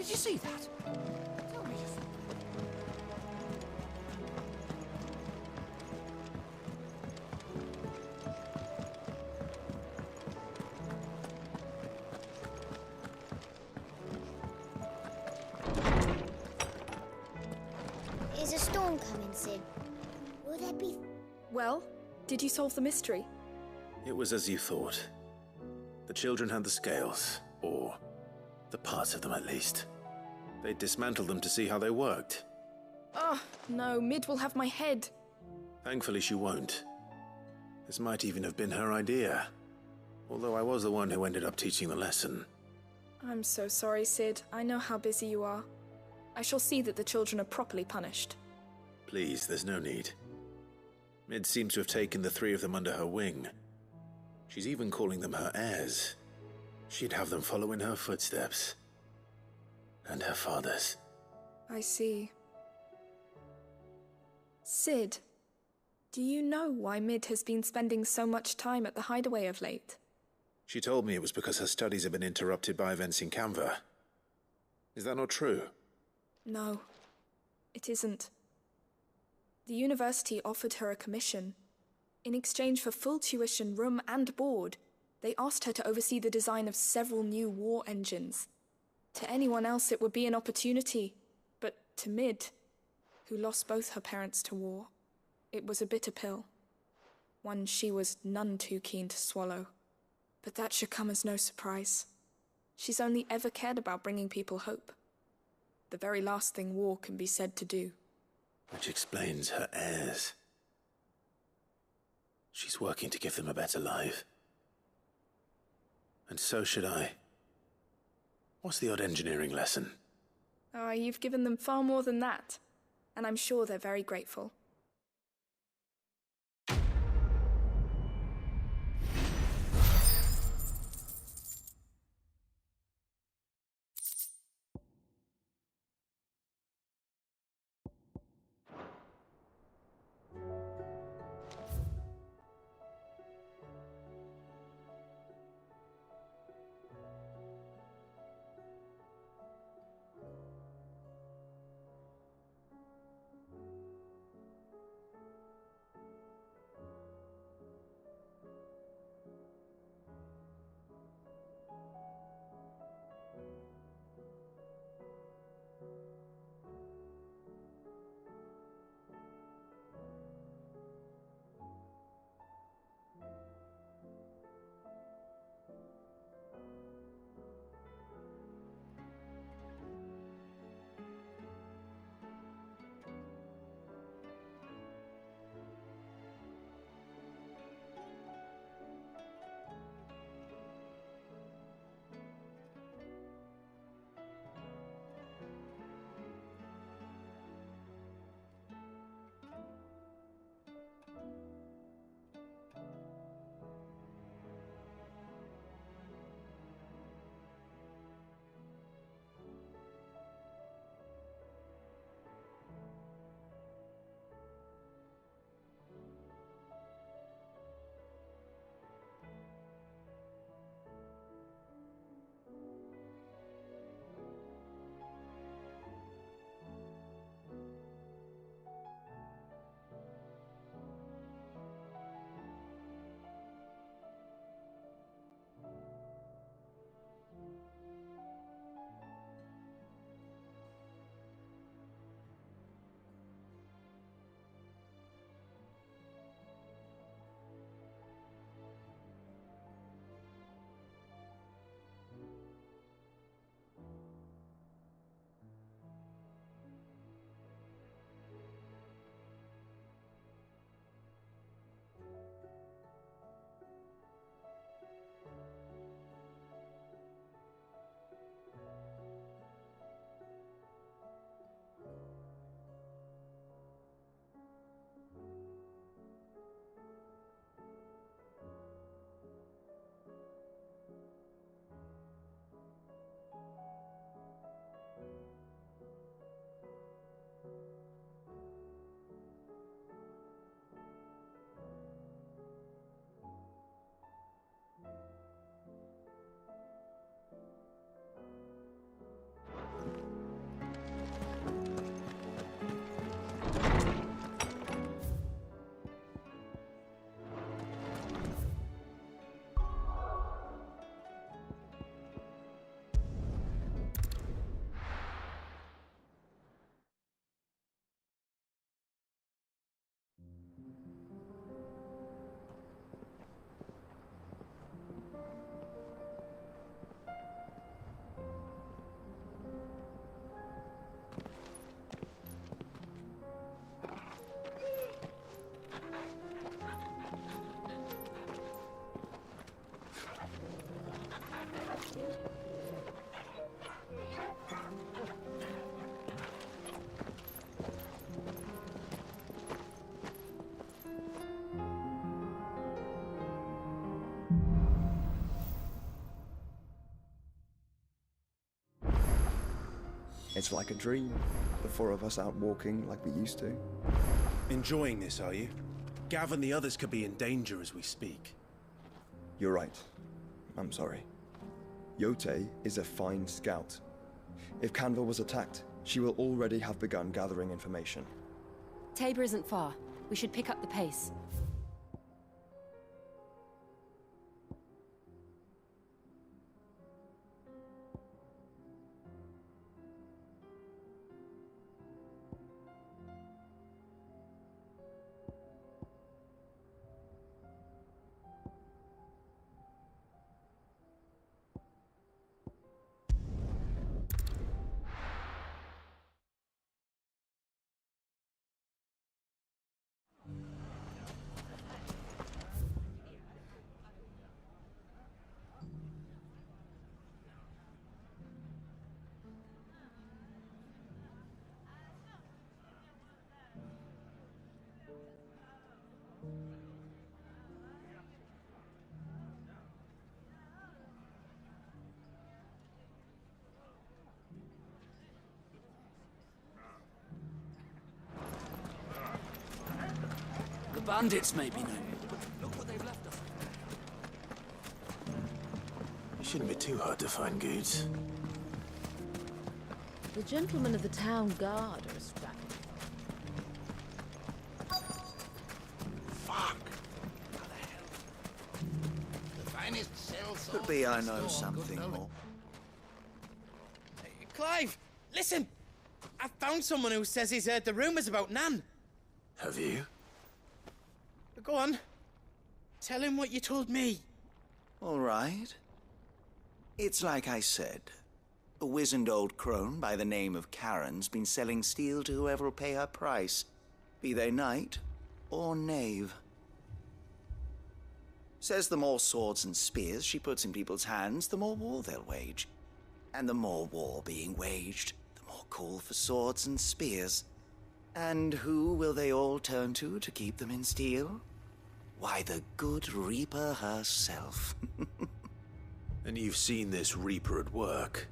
Did you see that? Tell me just... Is a storm coming, Sid? Will there be... Well, did you solve the mystery? It was as you thought. The children had the scales, or the parts of them at least. They dismantled them to see how they worked. Oh, no, Mid will have my head. Thankfully she won't. This might even have been her idea. Although I was the one who ended up teaching the lesson. I'm so sorry, Sid. I know how busy you are. I shall see that the children are properly punished. Please, there's no need. Mid seems to have taken the three of them under her wing. She's even calling them her heirs. She'd have them follow in her footsteps. And her father's. I see. Sid, do you know why Mid has been spending so much time at the hideaway of late? She told me it was because her studies have been interrupted by events in Canva. Is that not true? No, it isn't. The university offered her a commission. In exchange for full tuition, room and board, they asked her to oversee the design of several new war engines. To anyone else it would be an opportunity, but to Mid, who lost both her parents to war, it was a bitter pill. One she was none too keen to swallow. But that should come as no surprise. She's only ever cared about bringing people hope. The very last thing war can be said to do. Which explains her heirs. She's working to give them a better life. And so should I. What's the odd engineering lesson? Ah, you've given them far more than that. And I'm sure they're very grateful. It's like a dream. The four of us out walking like we used to. Enjoying this, are you? Gav and the others could be in danger as we speak. You're right. I'm sorry. Yote is a fine scout. If Canville was attacked, she will already have begun gathering information. Tabor isn't far. We should pick up the pace. The bandits may be known. Look what they've left us. It shouldn't be too hard to find goods. The gentlemen of the town guard are strapped. Fuck! How the hell? The finest cell saw. Could be I know something more. Clive, listen! I found someone who says he's heard the rumors about Nan. Have you? Go on. Tell him what you told me. All right. It's like I said. A wizened old crone by the name of Karen's been selling steel to whoever will pay her price, be they knight or knave. Says the more swords and spears she puts in people's hands, the more war they'll wage. And the more war being waged, the more call for swords and spears. And who will they all turn to keep them in steel? Why, the good Reaper herself. And you've seen this Reaper at work?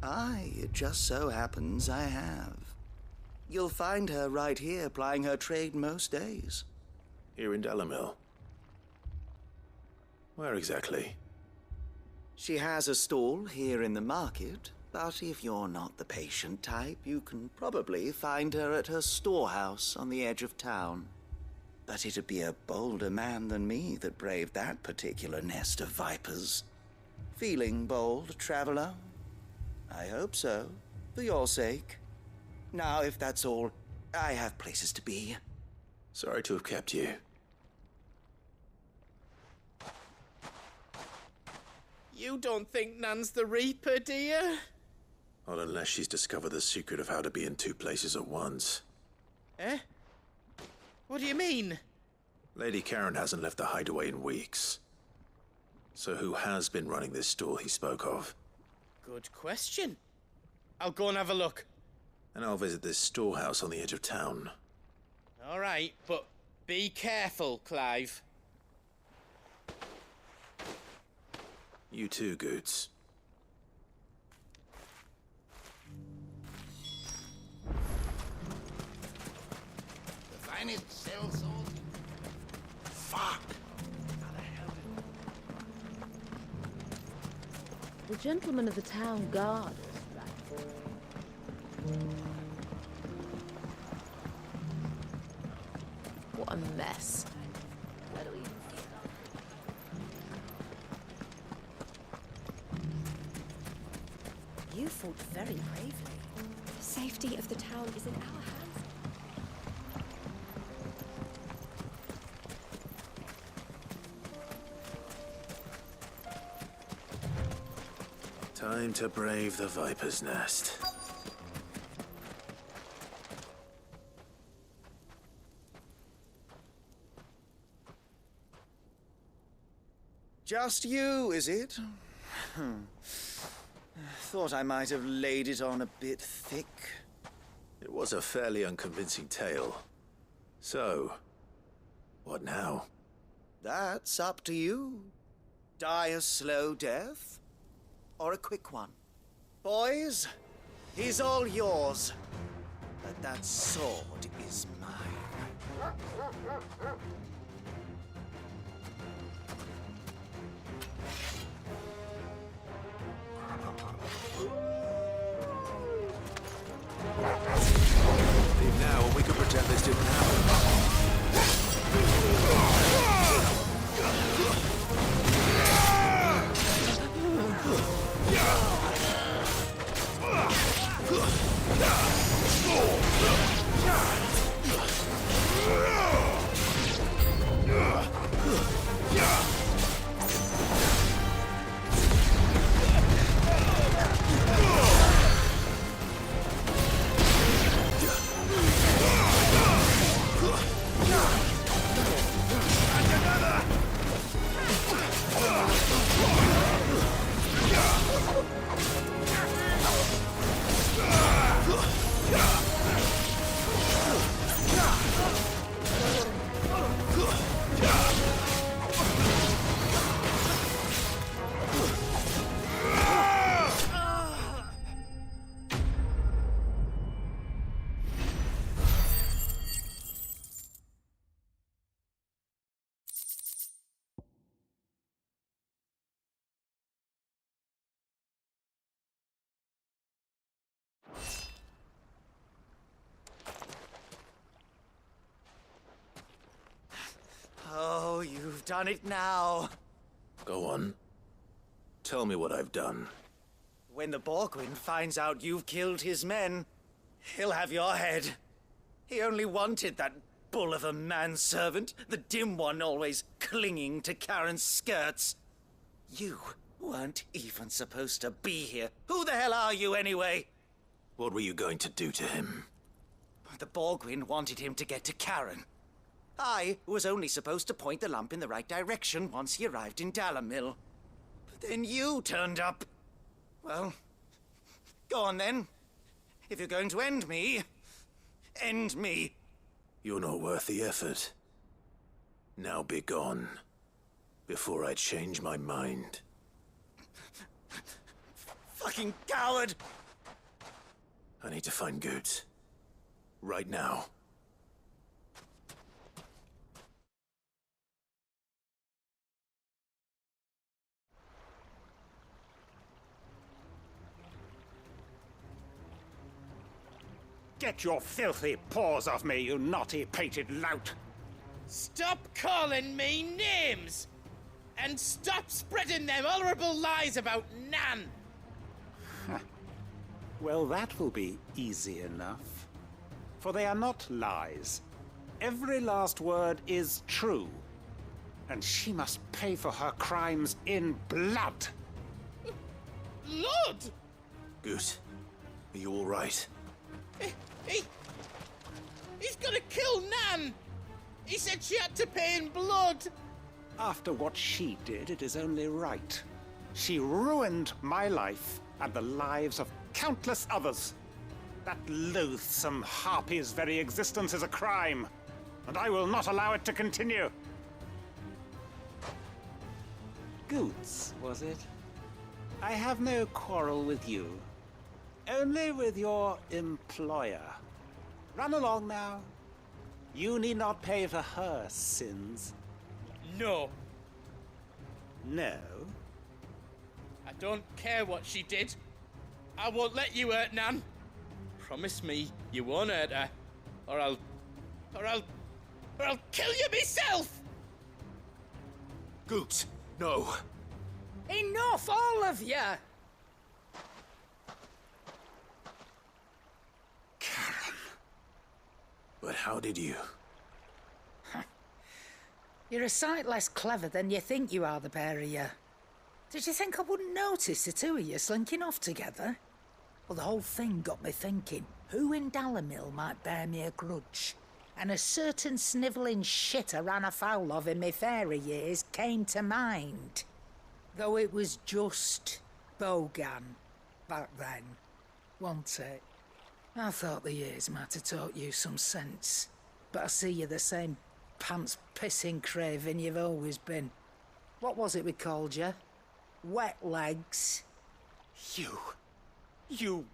Aye, it just so happens I have. You'll find her right here plying her trade most days. Here in Delamil? Where exactly? She has a stall here in the market, but if you're not the patient type, you can probably find her at her storehouse on the edge of town. But it'd be a bolder man than me that braved that particular nest of vipers. Feeling bold, traveler? I hope so, for your sake. Now, if that's all, I have places to be. Sorry to have kept you. You don't think Nan's the Reaper, do you? Not unless she's discovered the secret of how to be in two places at once. Eh? What do you mean? Lady Karen hasn't left the hideaway in weeks. So who has been running this stall he spoke of? Good question. I'll go and have a look. And I'll visit this storehouse on the edge of town. All right, but be careful, Clive. You too, Goots. The finest cell sword. Fuck! How the hell? The gentlemen of the town guard are strapped. What a mess. Where do we even start? You fought very bravely. The safety of the town is in our hands. Time to brave the Viper's Nest. Just you, is it? Thought I might have laid it on a bit thick. It was a fairly unconvincing tale. So, what now? That's up to you. Die a slow death, or a quick one. Boys, He's all yours. But that sword is mine. Leave now, and we can pretend this didn't happen. Oh, you've done it now. Go on. Tell me what I've done. When the Borgwyn finds out you've killed his men, he'll have your head. He only wanted that bull of a manservant, the dim one always clinging to Karen's skirts. You weren't even supposed to be here. Who the hell are you anyway? What were you going to do to him? The Borgwyn wanted him to get to Karen. I was only supposed to point the lamp in the right direction once he arrived in Dalamil. But then you turned up. Well, go on then. If you're going to end me, end me. You're not worth the effort. Now be gone, before I change my mind. Fucking coward! I need to find Goots. Right now. Get your filthy paws off me, you naughty-pated lout! Stop calling me names! And stop spreading them horrible lies about Nan! Well, that will be easy enough. For they are not lies. Every last word is true. And she must pay for her crimes in blood. Blood? Goot, are you all right? He's gonna kill Nan! He said she had to pay in blood! After what she did, it is only right. She ruined my life and the lives of countless others. That loathsome harpy's very existence is a crime, and I will not allow it to continue. Goots, was it? I have no quarrel with you. Only with your employer. Run along now. You need not pay for her sins. No. No? I don't care what she did. I won't let you hurt Nan. Promise me you won't hurt her, or I'll kill you myself! Goot, no. Enough, all of you! Karen. But how did you? You're a sight less clever than you think you are, the pair of you. Did you think I wouldn't notice the two of you slinking off together? Well, the whole thing got me thinking, who in Dalamil might bear me a grudge? And a certain snivelling shit I ran afoul of in my fairy years came to mind. Though it was just Bogan back then, wasn't it? I thought the years might have taught you some sense, but I see you're the same pants-pissing craven you've always been. What was it we called you? Wet legs? You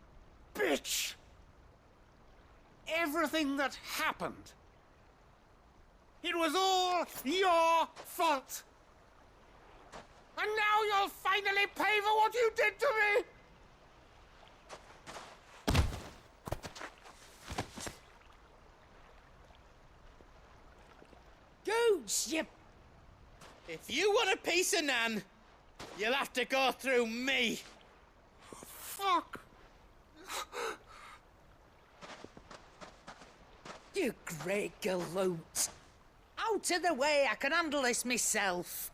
bitch! Everything that happened, it was all your fault! And now you'll finally pay for what you did to me! Gooch, you... If you want a piece of Nan, you'll have to go through me. Fuck! You great galoot. Out of the way, I can handle this myself.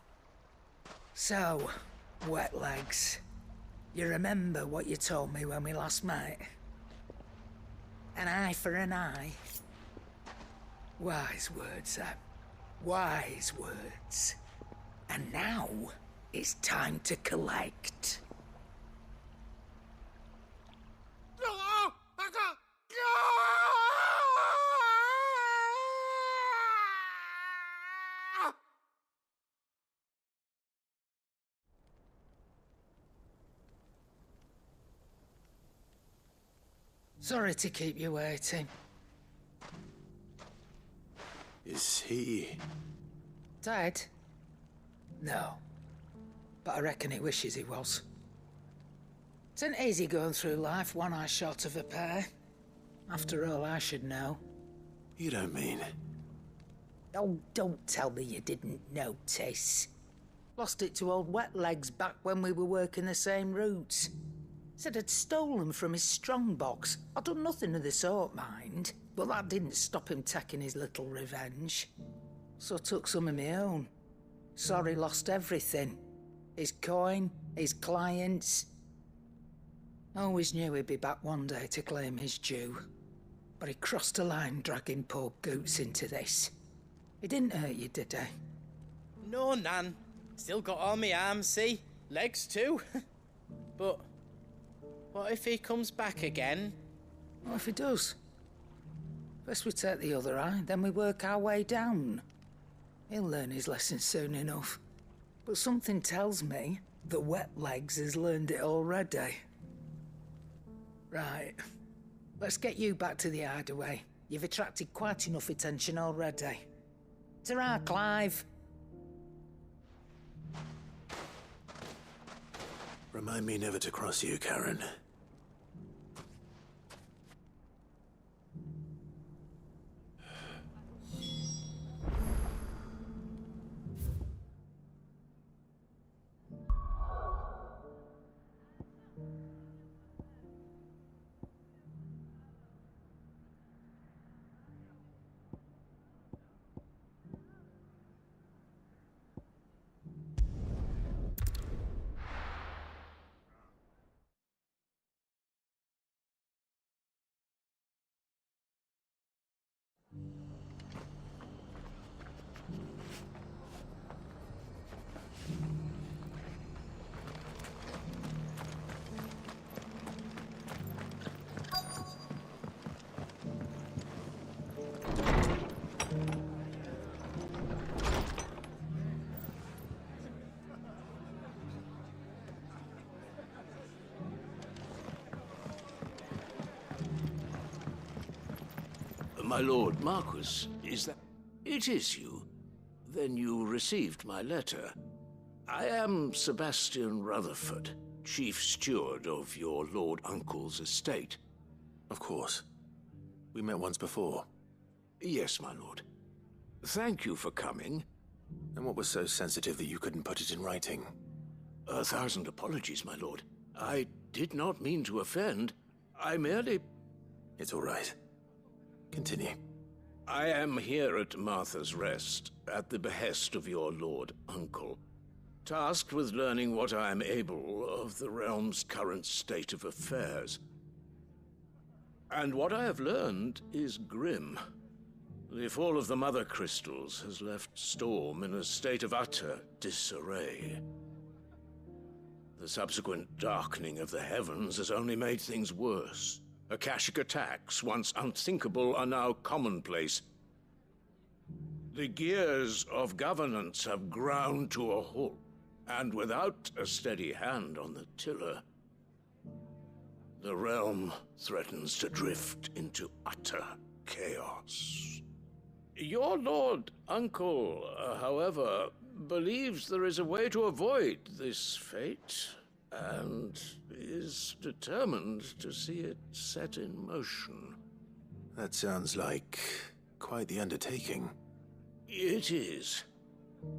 So, wet legs. You remember what you told me when we last met? An eye for an eye. Wise words, Sam. Wise words. And now, it's time to collect. Sorry to keep you waiting. Is he... Dead? No. But I reckon he wishes he was. It ain't easy going through life one eye short of a pair. After all, I should know. You don't mean... Oh, don't tell me you didn't notice. Lost it to old Wet Legs back when we were working the same routes. Said I'd stolen from his strongbox. I'd done nothing of the sort, mind. But that didn't stop him taking his little revenge. So I took some of my own. Sorry, lost everything. His coin, his clients. Always knew he'd be back one day to claim his due. But he crossed a line dragging poor Goots into this. He didn't hurt you, did he? No, Nan. Still got all my arms, see? Legs too. But what if he comes back again? What if he does? First we take the other eye, then we work our way down. He'll learn his lesson soon enough. But something tells me that Wet Legs has learned it already. Right. Let's get you back to the hideaway. You've attracted quite enough attention already. Ta-ra, Clive. Remind me never to cross you, Karen. My lord Marquis, is that... It is you. Then you received my letter. I am Sebastian Rutherford, chief steward of your lord uncle's estate. Of course. We met once before. Yes, my lord. Thank you for coming. And what was so sensitive that you couldn't put it in writing? 1,000 apologies, my lord. I did not mean to offend. I merely... It's all right. Continue. I am here at Martha's Rest, at the behest of your lord uncle, tasked with learning what I am able of the realm's current state of affairs. And what I have learned is grim. The fall of the Mother Crystals has left Storm in a state of utter disarray. The subsequent darkening of the heavens has only made things worse. Akashic attacks, once unthinkable, are now commonplace. The gears of governance have ground to a halt, and without a steady hand on the tiller, The realm threatens to drift into utter chaos. Your Lord Uncle, however, believes there is a way to avoid this fate, and is determined to see it set in motion. That sounds like quite the undertaking. It is.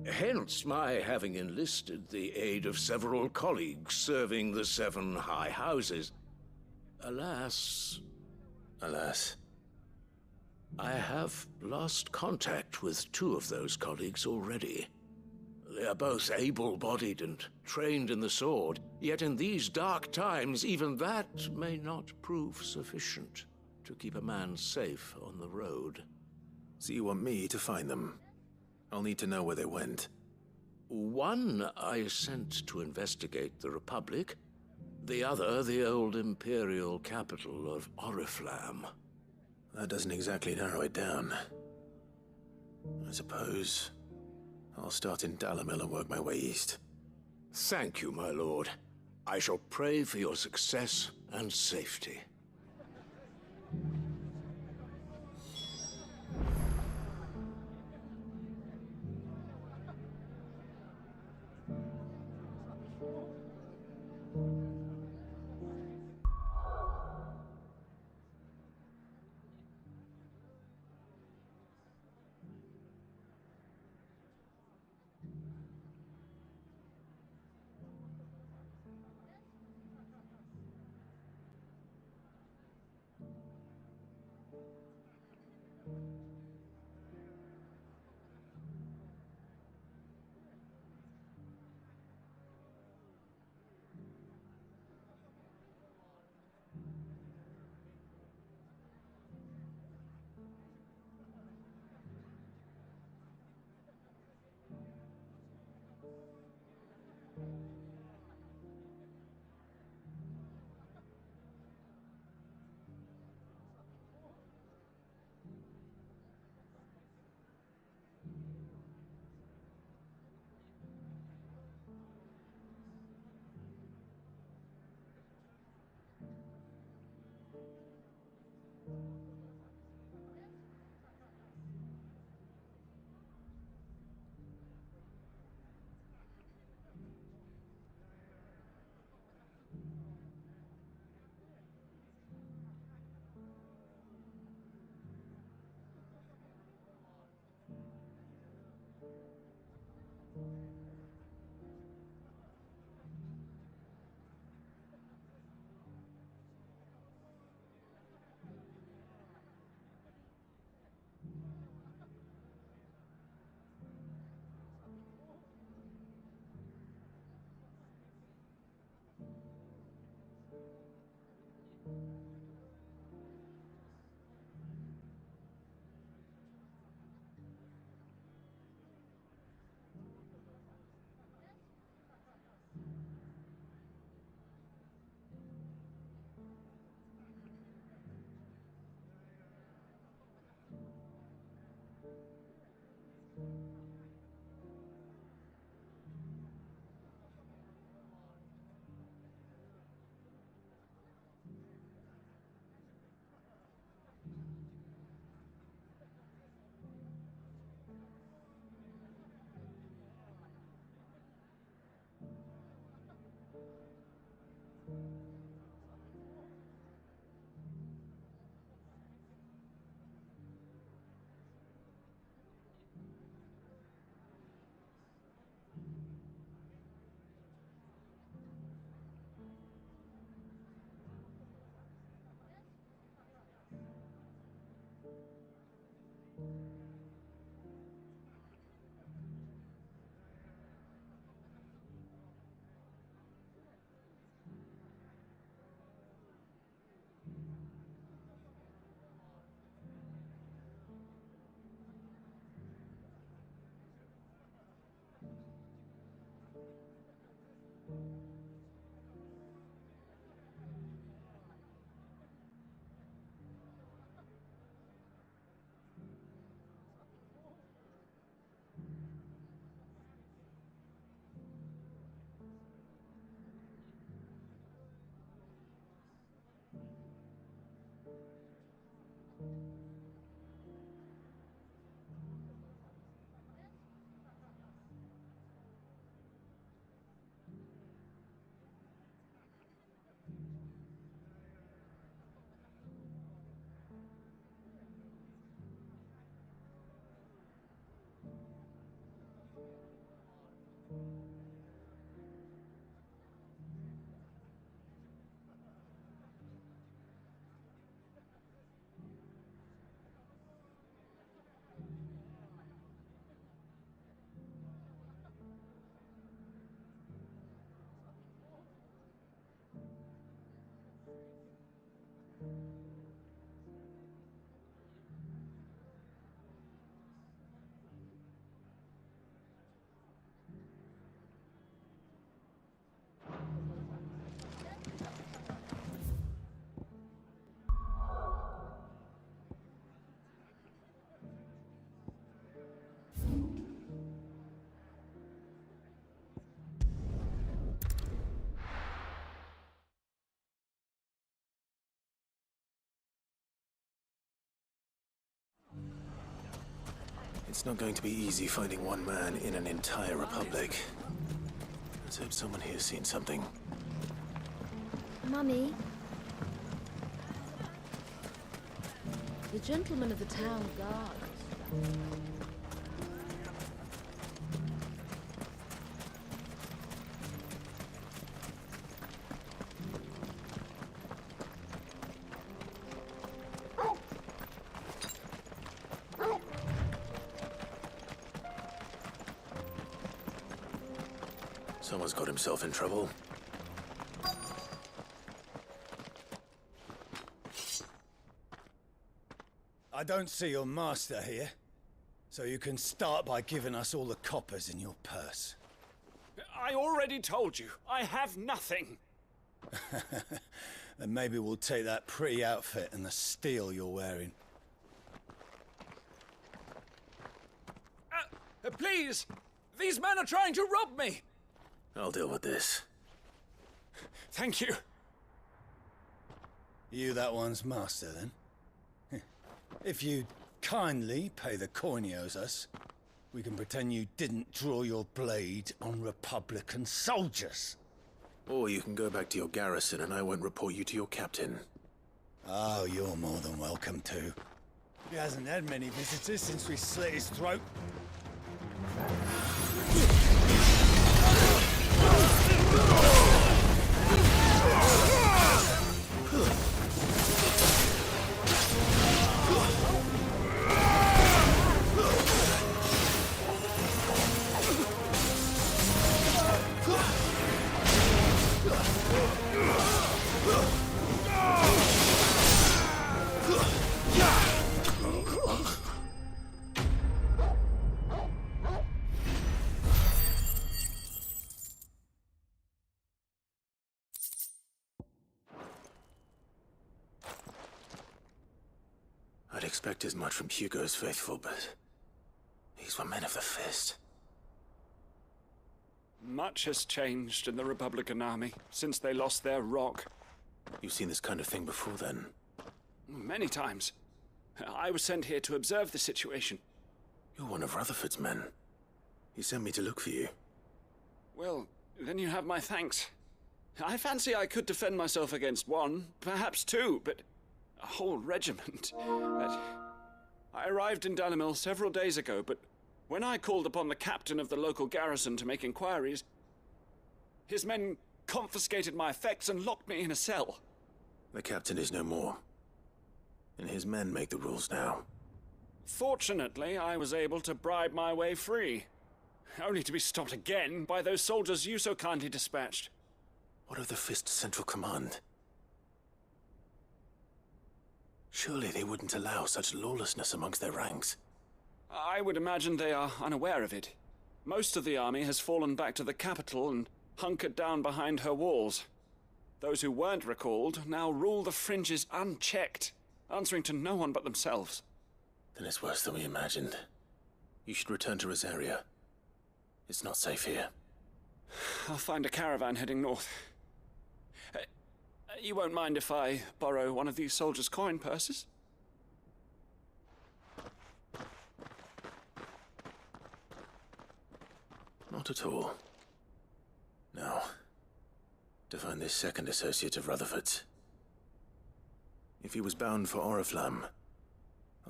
Hence my having enlisted the aid of several colleagues serving the 7 high houses. Alas, I have lost contact with 2 of those colleagues already. They are both able-bodied and trained in the sword, yet in these dark times even that may not prove sufficient to keep a man safe on the road. So you want me to find them? I'll need to know where they went. One I sent to investigate the Republic, the other the old Imperial capital of Oriflamme. That doesn't exactly narrow it down. I suppose I'll start in Dalamil and work my way east. Thank you, my lord. I shall pray for your success and safety. It's not going to be easy finding one man in an entire republic. Let's hope someone here's seen something. Mummy, The gentleman of the town guard. Someone's got himself in trouble. I don't see your master here, so you can start by giving us all the coppers in your purse. I already told you, I have nothing. Then maybe we'll take that pretty outfit and the steel you're wearing. Please! These men are trying to rob me! I'll deal with this. Thank you. You that one's master, then? If you'd kindly pay the coin he owes us, we can pretend you didn't draw your blade on Republican soldiers. Or you can go back to your garrison and I won't report you to your captain. Oh, you're more than welcome to. He hasn't had many visitors since we slit his throat. I'd expect as much from Hugo's faithful, but these were men of the fist. Much has changed in the Republican army since they lost their rock. You've seen this kind of thing before, then? Many times. I was sent here to observe the situation. You're one of Rutherford's men. He sent me to look for you. Well, then you have my thanks. I fancy I could defend myself against one, perhaps two, but a whole regiment. I arrived in Dalimil several days ago, but when I called upon the captain of the local garrison to make inquiries, his men confiscated my effects and locked me in a cell. The captain is no more, and his men make the rules now. Fortunately, I was able to bribe my way free, only to be stopped again by those soldiers you so kindly dispatched. What of the Fist's Central Command? Surely they wouldn't allow such lawlessness amongst their ranks. I would imagine they are unaware of it. Most of the army has fallen back to the capital and hunkered down behind her walls. Those who weren't recalled now rule the fringes unchecked, answering to no one but themselves. Then it's worse than we imagined. You should return to Rosaria. It's not safe here. I'll find a caravan heading north. You won't mind if I borrow one of these soldiers' coin purses? Not at all. Now, to find this second associate of Rutherford's. If he was bound for Oriflamme,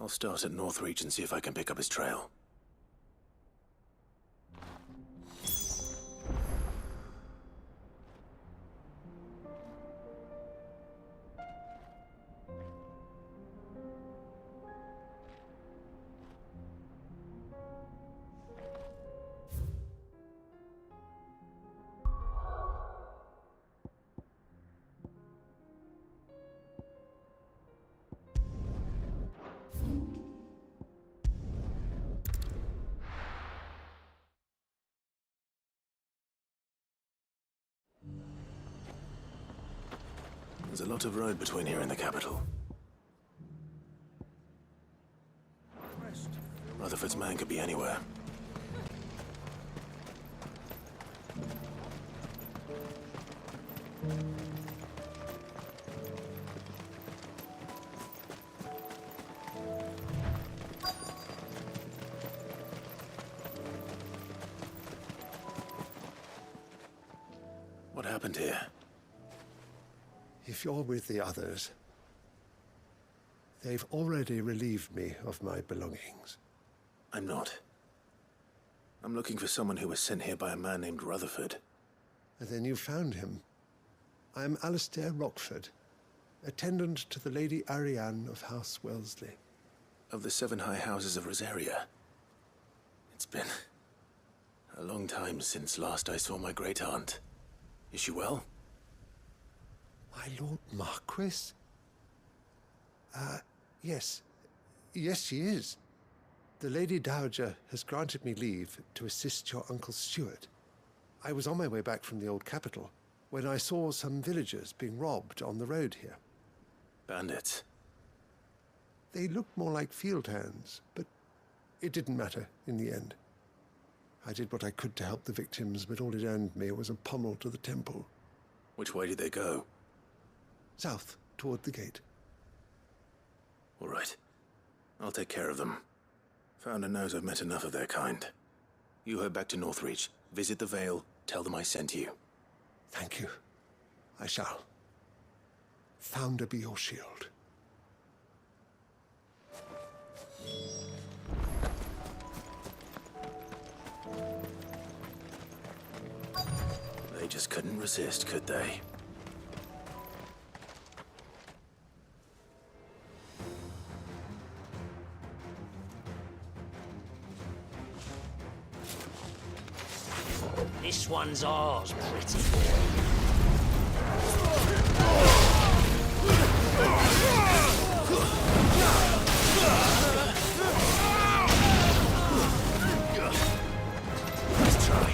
I'll start at Northreach and see if I can pick up his trail. There's a lot of road between here and the capital. Rutherford's man could be anywhere. happened here? If you're with the others, they've already relieved me of my belongings. I'm not. I'm looking for someone who was sent here by a man named Rutherford. And then you found him. I am Alistair Rockford, attendant to the Lady Ariane of House Wellesley. Of the 7 high houses of Rosaria. It's been a long time since last I saw my great-aunt. Is she well? My Lord Marquis? Yes. Yes, she is. The Lady Dowager has granted me leave to assist your Uncle Stuart. I was on my way back from the old capital when I saw some villagers being robbed on the road here. Bandits? They looked more like field hands, but it didn't matter in the end. I did what I could to help the victims, but all it earned me was a pommel to the temple. Which way did they go? South, toward the gate. All right. I'll take care of them. Founder knows I've met enough of their kind. You head back to Northreach, visit the Vale, tell them I sent you. Thank you. I shall. Founder be your shield. They just couldn't resist, could they? This one's ours, pretty boy. Let's try.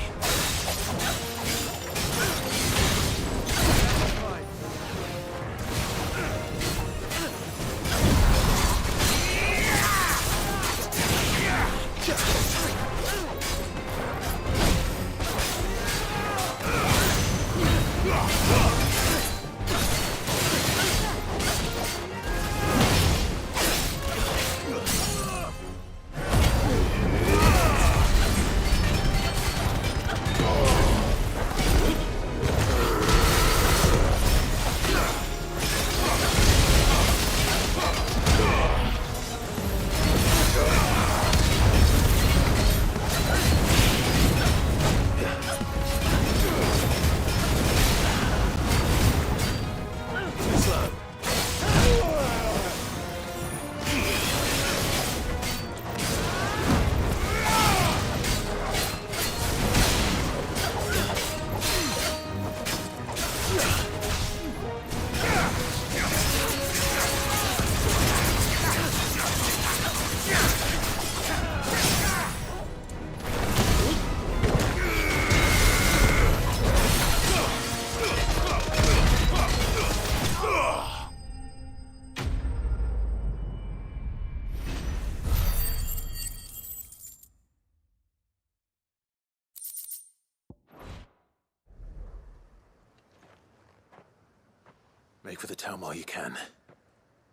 Make for the town while you can.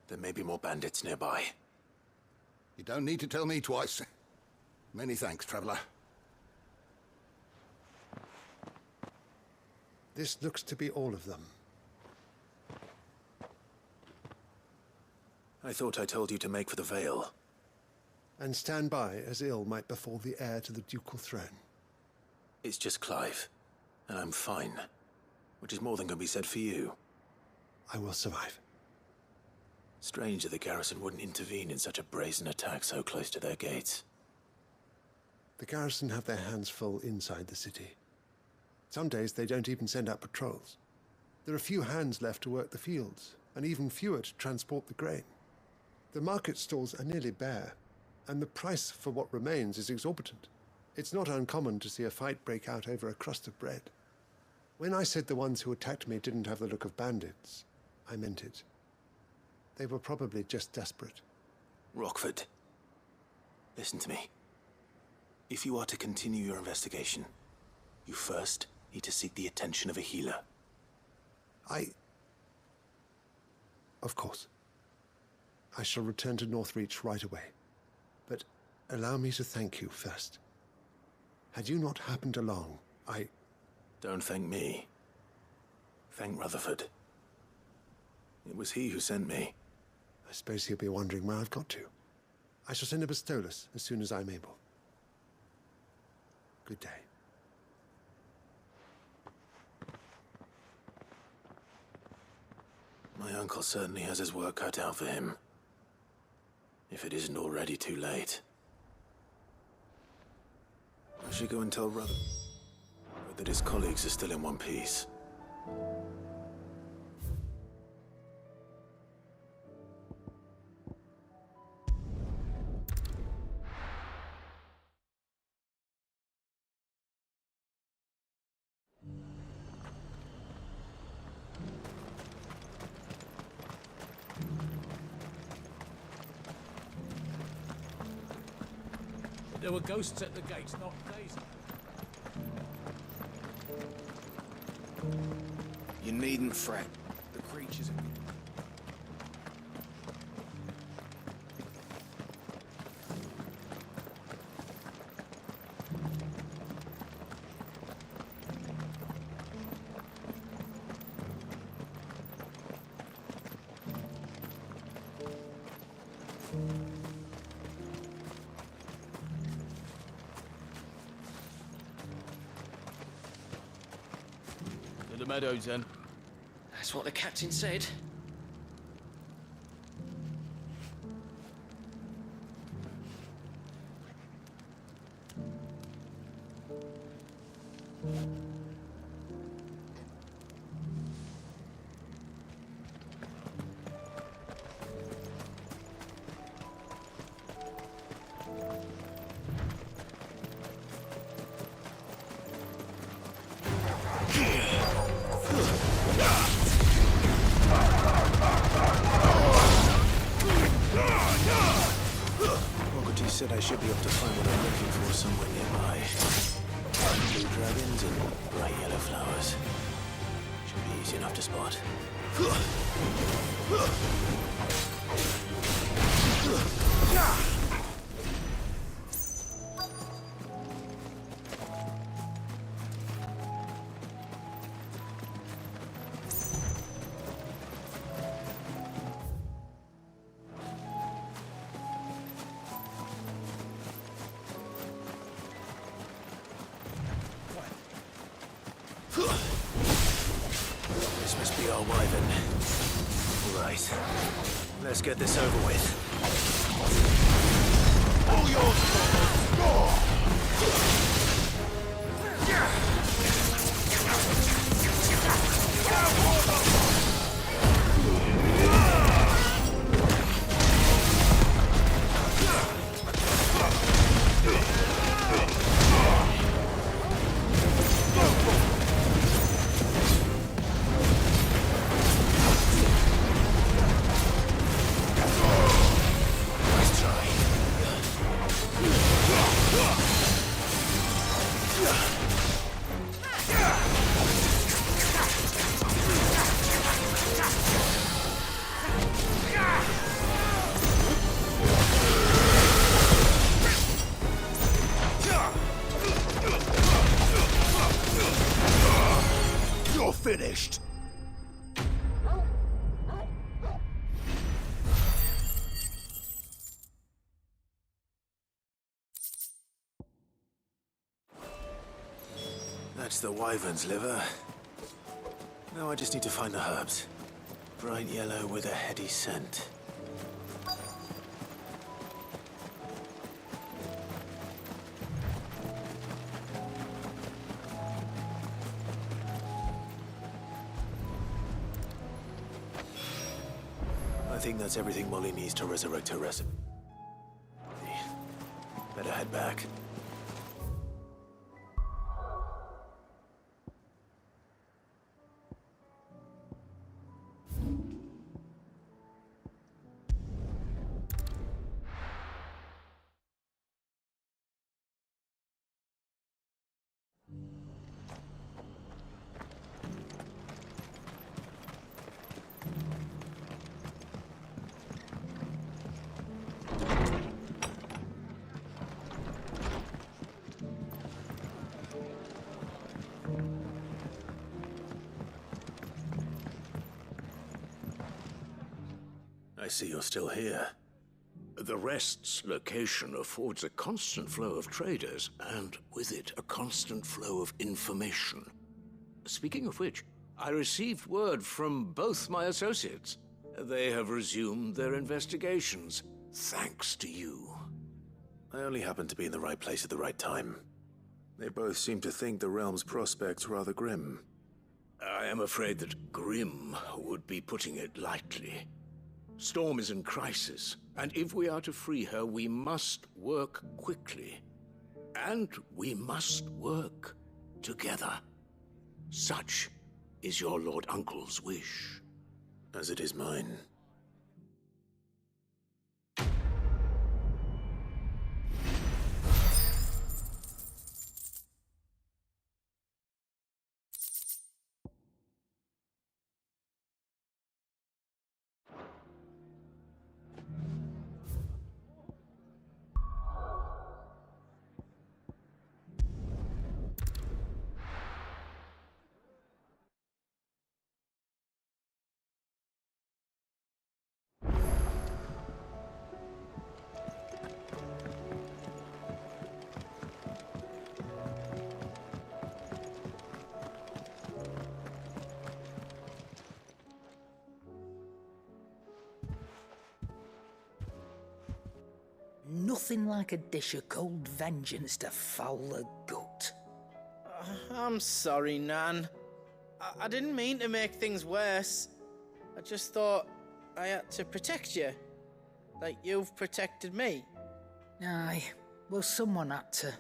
There may be more bandits nearby. You don't need to tell me twice. Many thanks, traveler. This looks to be all of them. I thought I told you to make for the Vale. And stand by as ill might befall the heir to the ducal throne. It's just Clive, and I'm fine. Which is more than can be said for you. I will survive. Strange that the garrison wouldn't intervene in such a brazen attack so close to their gates. The garrison have their hands full inside the city. Some days they don't even send out patrols. There are few hands left to work the fields, and even fewer to transport the grain. The market stalls are nearly bare, and the price for what remains is exorbitant. It's not uncommon to see a fight break out over a crust of bread. When I said the ones who attacked me didn't have the look of bandits, I meant it. They were probably just desperate. Rockford, listen to me. If you are to continue your investigation, you first need to seek the attention of a healer. Of course. I shall return to Northreach right away. But allow me to thank you first. Had you not happened along, Don't thank me. thank Rutherford. It was he who sent me. I suppose he'll be wondering where I've got to. I shall send a Bastolus as soon as I'm able. Good day. My uncle certainly has his work cut out for him. If it isn't already too late. I should go and tell Rutherford that his colleagues are still in one piece. There were ghosts at the gates, not days. You needn't fret. The creatures are... To the meadows, then. That's what the captain said. He said I should be able to find what I'm looking for somewhere nearby. Blue dragons and bright yellow flowers. Should be easy enough to spot. This must be our wyvern. Right. Let's get this over with. All yours! You're finished. That's the wyvern's liver. Now I just need to find the herbs. Bright yellow with a heady scent. I think that's everything Molly needs to resurrect her recipe. Better head back. see you're still here. The Rest's location affords a constant flow of traders, and with it, a constant flow of information. Speaking of which, I received word from both my associates. They have resumed their investigations, thanks to you. I only happened to be in the right place at the right time. They both seem to think the realm's prospects rather grim. I am afraid that grim would be putting it lightly. Storm is in crisis, and if we are to free her, we must work quickly. And we must work together. Such is your Lord Uncle's wish. As it is mine. Nothing like a dish of cold vengeance to foul the gut. I'm sorry, Nan. I didn't mean to make things worse. I just thought I had to protect you. Like you've protected me. Aye, well, someone had to.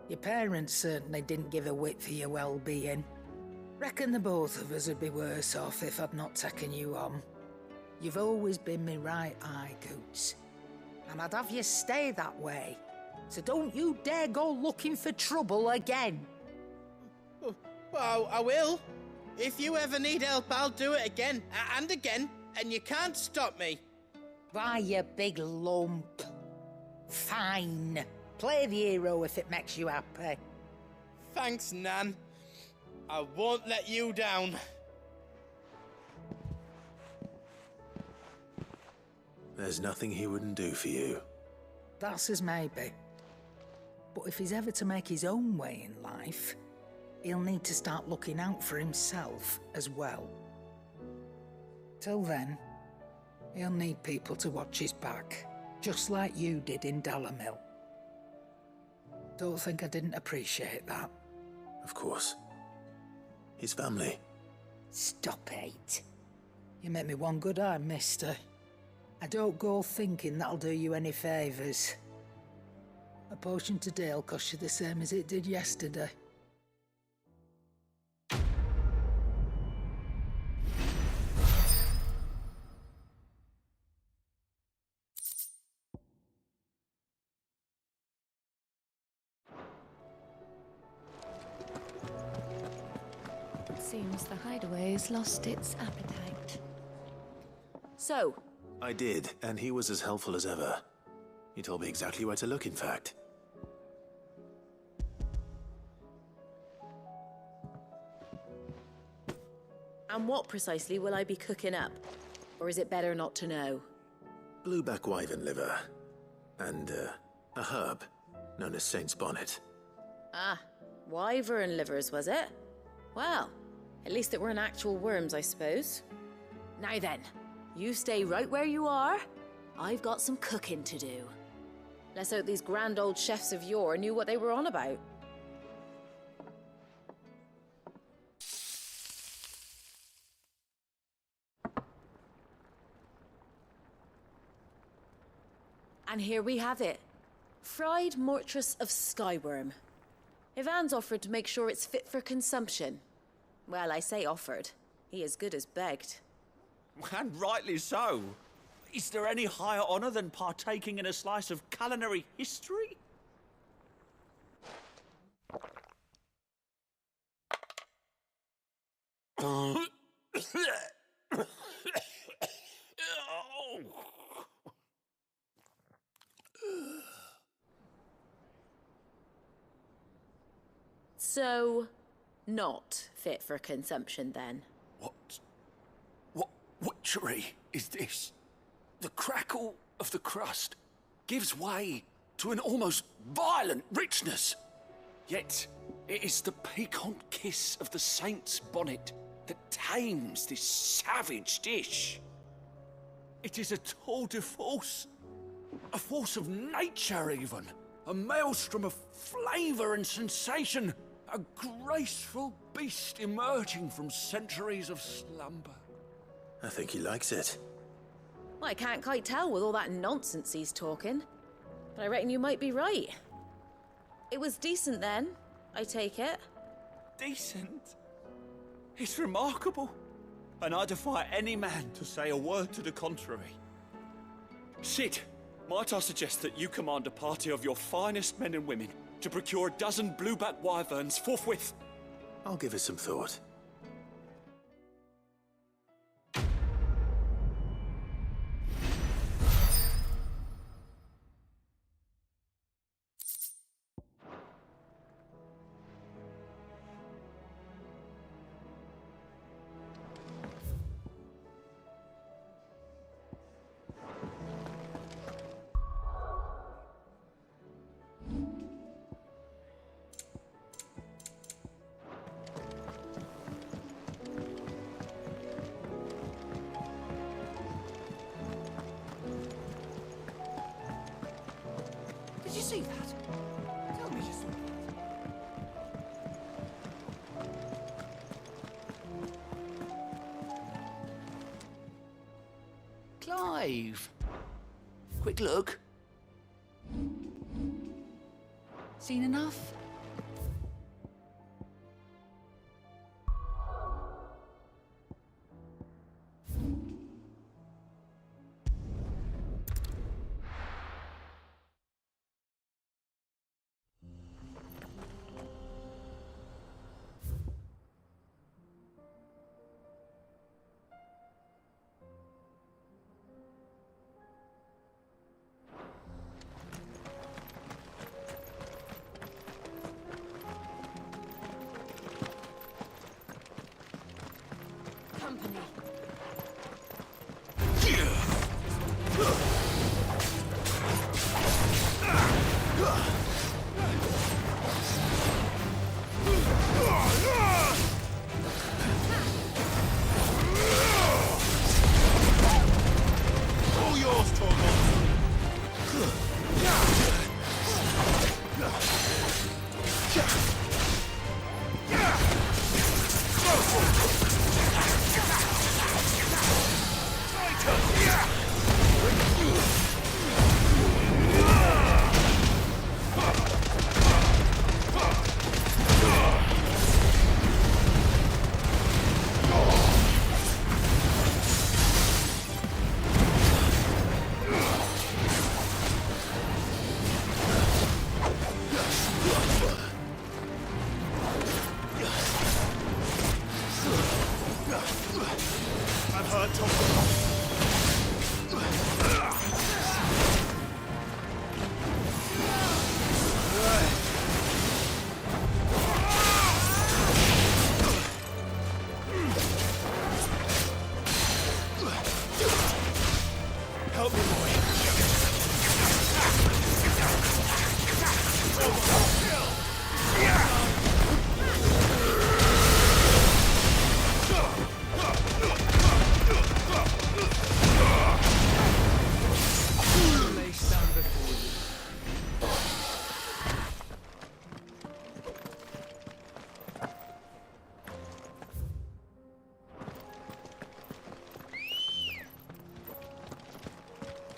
Your parents certainly didn't give a whit for your well-being. Reckon the both of us would be worse off if I'd not taken you on. You've always been me right eye, Goots. And I'd have you stay that way. So don't you dare go looking for trouble again. Well, I will. If you ever need help, I'll do it again and again, and you can't stop me. Why, you big lump. Fine. Play the hero if it makes you happy. Thanks, Nan. I won't let you down. There's nothing he wouldn't do for you. That's as maybe. But if he's ever to make his own way in life, he'll need to start looking out for himself as well. Till then, he'll need people to watch his back, just like you did in Dalamil. Don't think I didn't appreciate that. Of course. His family. Stop it. You make me one good eye, mister. I don't go thinking that'll do you any favours. A potion today'll cost you the same as it did yesterday. Seems the hideaway's lost its appetite. So? I did, and he was as helpful as ever. He told me exactly where to look, in fact. And what precisely will I be cooking up? Or is it better not to know? Blueback wyvern liver. And, a herb known as Saint's Bonnet. Ah, wyvern livers, was it? Well, at least it weren't actual worms, I suppose. Now then, you stay right where you are. I've got some cooking to do. Let's hope these grand old chefs of yore knew what they were on about. And here we have it. Fried mortress of skyworm. Ivan's offered to make sure it's fit for consumption. Well, I say offered. He as good as begged. And rightly so. Is there any higher honor than partaking in a slice of culinary history? So, not fit for consumption then? What witchery is this? The crackle of the crust gives way to an almost violent richness. Yet, it is the piquant kiss of the saint's bonnet that tames this savage dish. It is a tour de force, a force of nature even, a maelstrom of flavour and sensation, a graceful beast emerging from centuries of slumber. I think he likes it. Well, I can't quite tell with all that nonsense he's talking, but I reckon you might be right. It was decent then, I take it. Decent? It's remarkable, and I defy any man to say a word to the contrary. Sid, might I suggest that you command a party of your finest men and women to procure a dozen blueback wyverns forthwith? I'll give it some thought. Did you see that? Tell me you saw that. Clive! Quick look. Seen enough?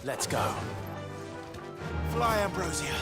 Let's go. Fly, Ambrosia.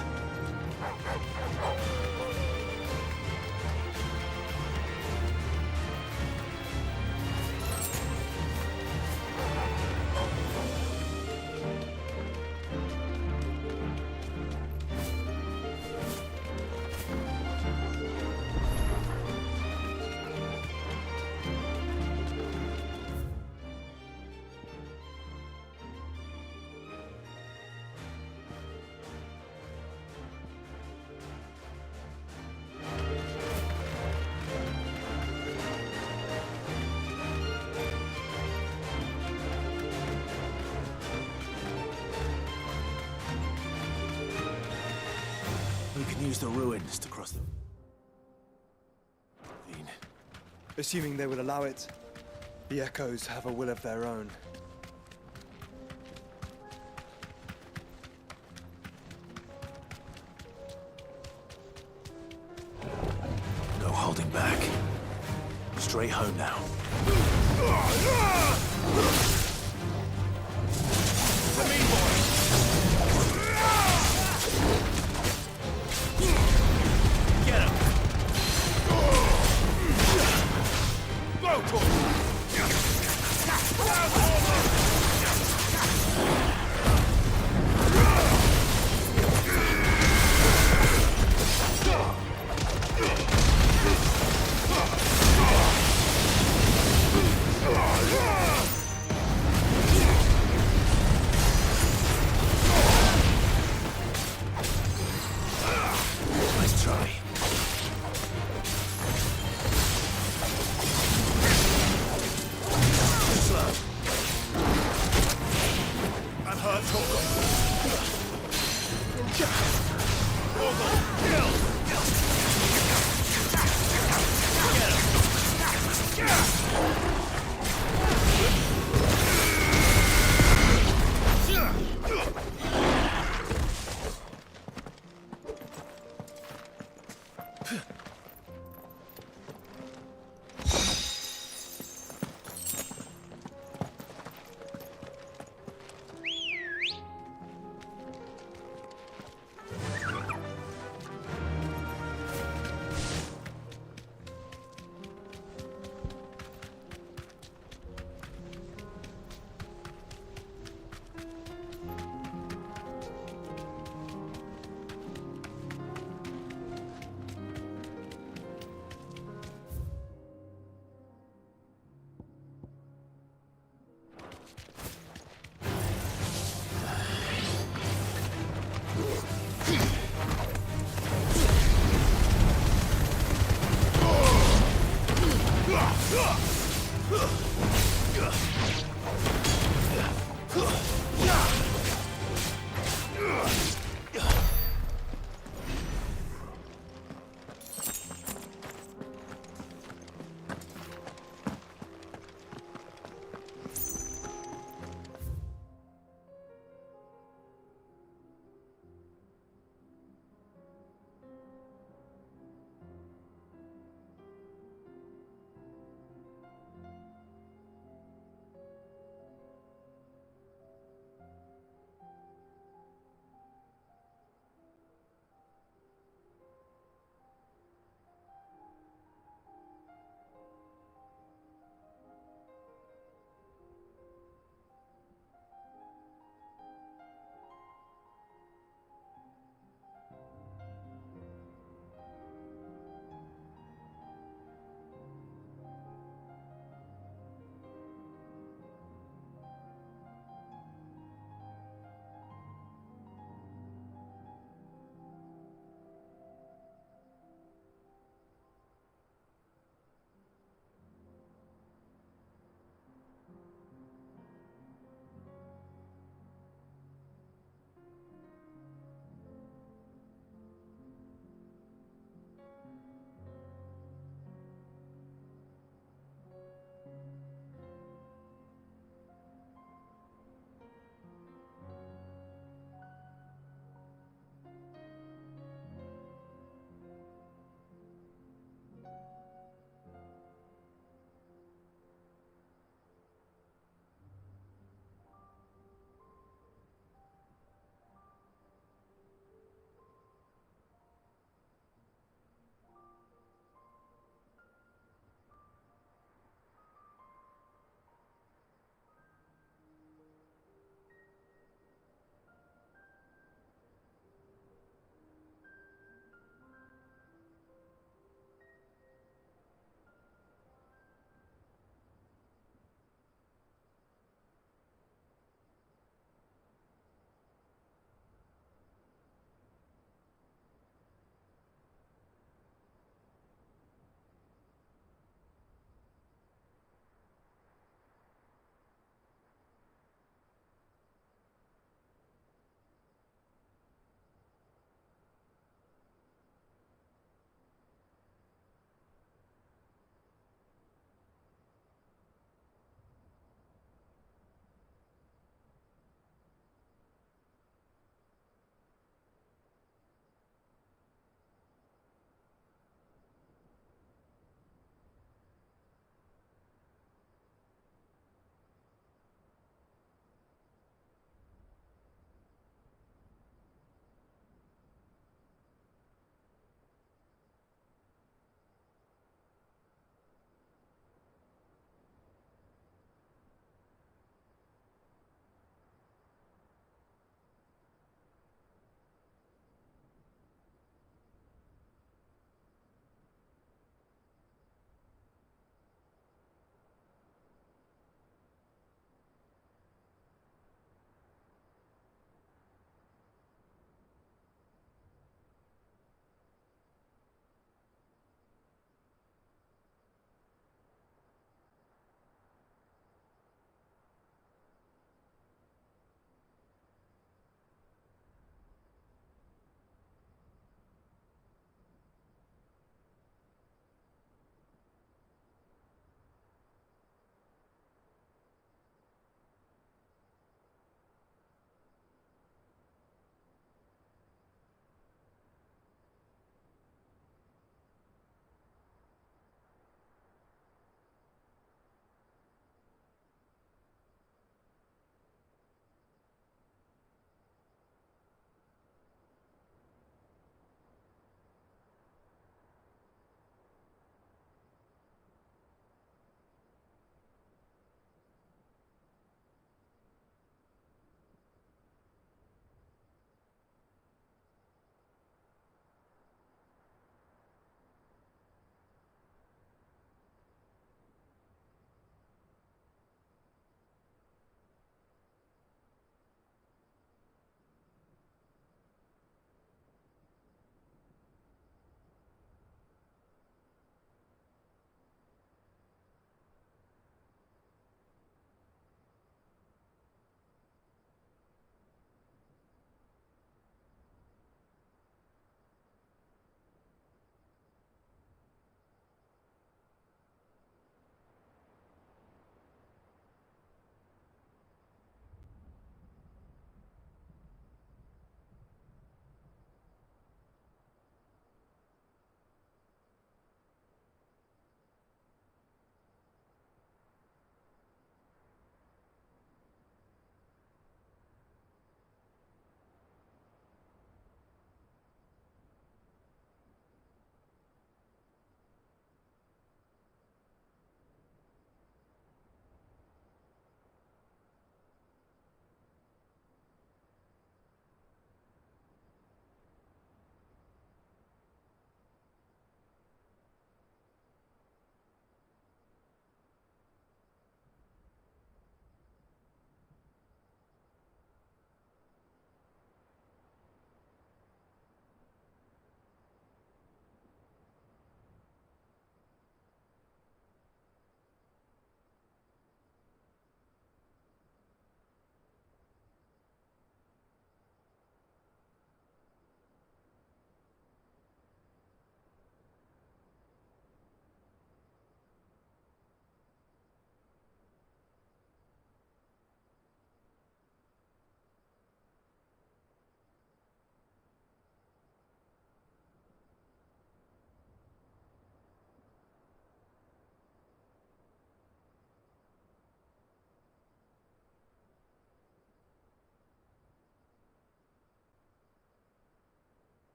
can use the ruins to cross the ravine. Assuming they would allow it, the echoes have a will of their own. No holding back. Straight home now. For me, boys! Get him! Go, boys! Nice try. Slow. I'm hurt, Torgal. Torgal, kill! Get him!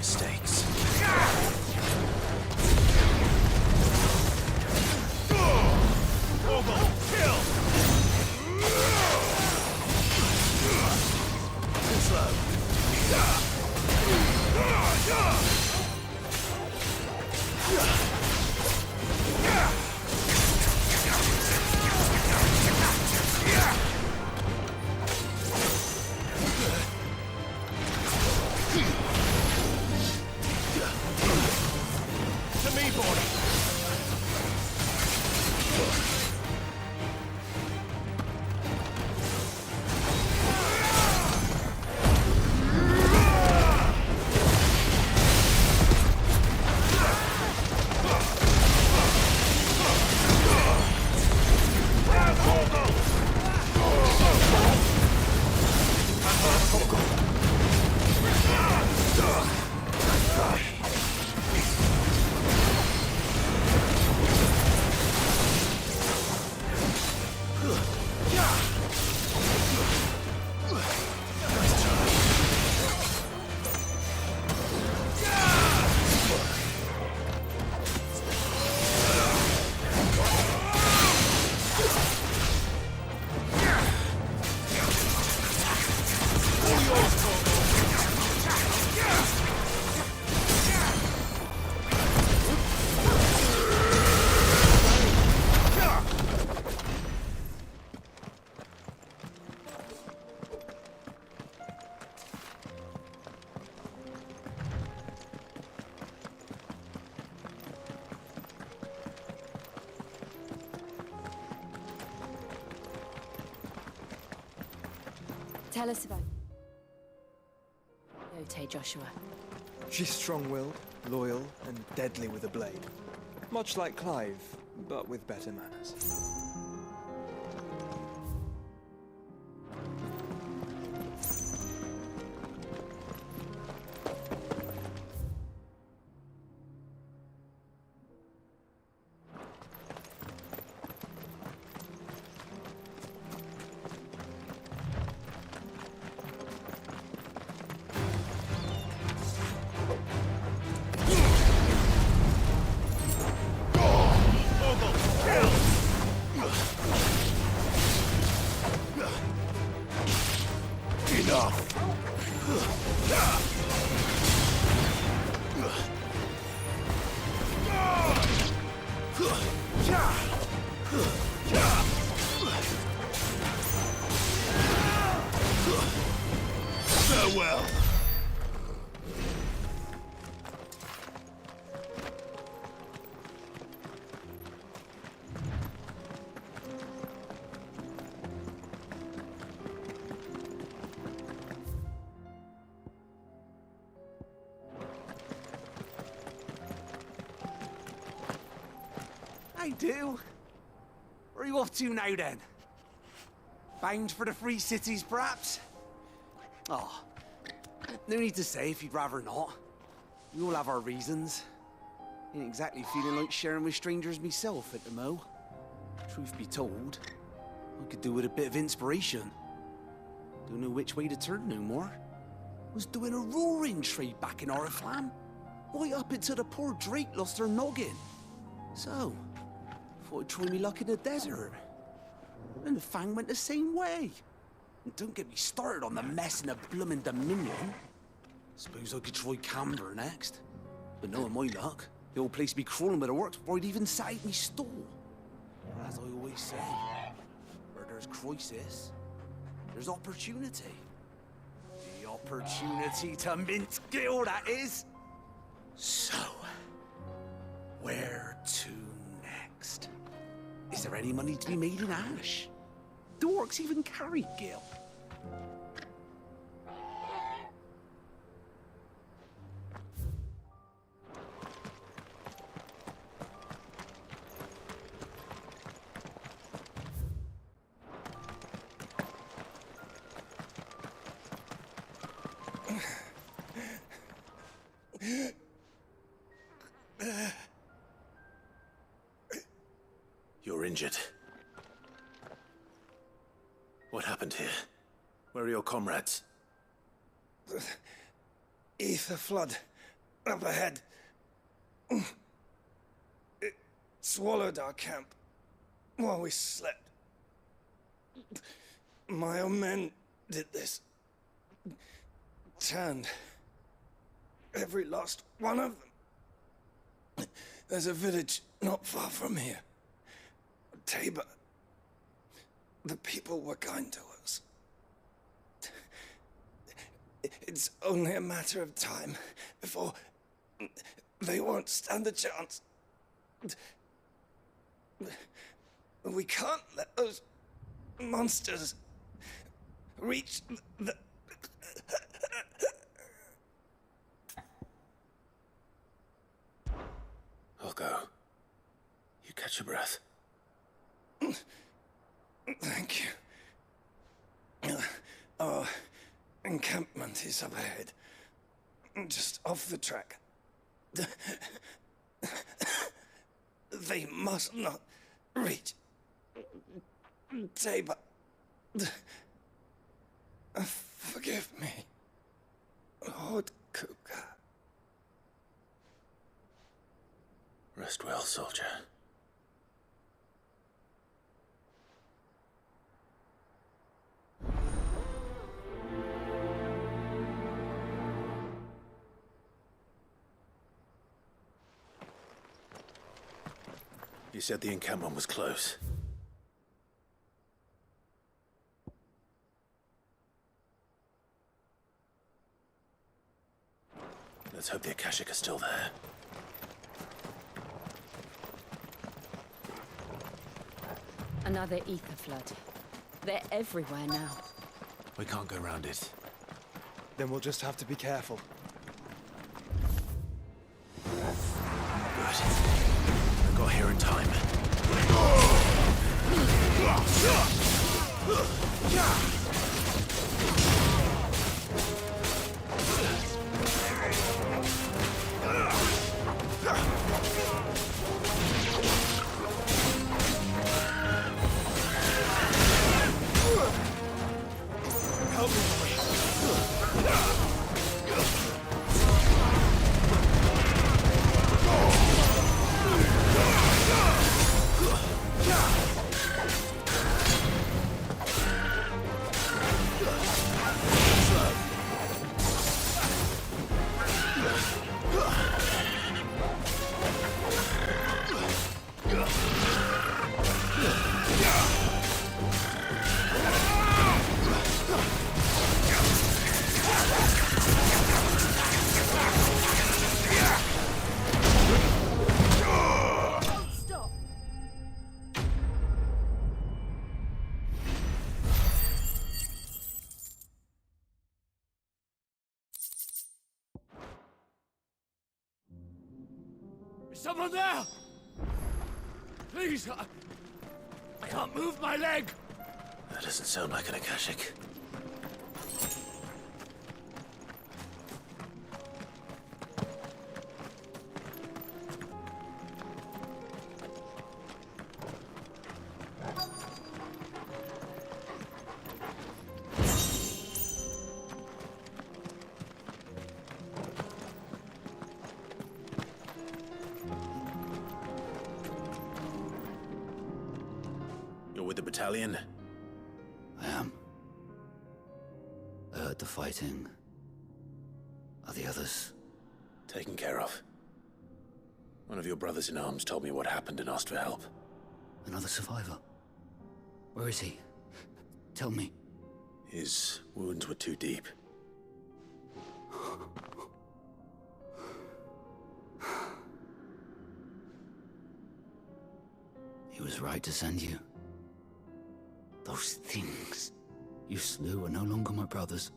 Mistakes. Tell us about Yote, Joshua. She's strong-willed, loyal, and deadly with a blade. Much like Clive, but with better manners. well. I do. Where are you off to now, then? Bound for the Free Cities, perhaps? Oh, no need to say if you'd rather not. We all have our reasons. Ain't exactly feeling like sharing with strangers myself at the mo. Truth be told, I could do with a bit of inspiration. Don't know which way to turn no more. Was doing a roaring trade back in Oriflamme. Right up until the poor Drake lost her noggin. So, thought I'd try me luck in the desert. And the Fang went the same way. And don't get me started on the mess in the bloomin' Dominion. Suppose I could try Camber next. But knowing my luck, the old place be crawling with the works before I'd even sat out me stall. As I always say, where there's crisis, there's opportunity. The opportunity to mince gill, that is. So, where to next? Is there any money to be made in ash? Do orcs even carry gil? You're injured. What happened here? Where are your comrades? Ether flood. Up ahead. It swallowed our camp while we slept. My own men did this. Turned every last one of them. There's a village not far from here. Tabor. The people were kind to us. It's only a matter of time before they won't stand a chance. We can't let those monsters reach the... I'll go. You catch your breath. Thank you. Our encampment is up ahead. Just off the track. They must not reach Tabor. Forgive me, Lord Kuka. Rest well, soldier. You said the encampment was close. Let's hope the Akashic are still there. Another ether flood. They're everywhere now. We can't go round it. Then we'll just have to be careful. Good. I got here in time. Help me. Someone there! Please, I can't move my leg! That doesn't sound like an Akashic. You're with the battalion? I am. I heard the fighting. Are the others? Taken care of. One of your brothers in arms told me what happened and asked for help. Another survivor? Where is he? Tell me. His wounds were too deep. He was right to send you. Those things you slew are no longer my brothers.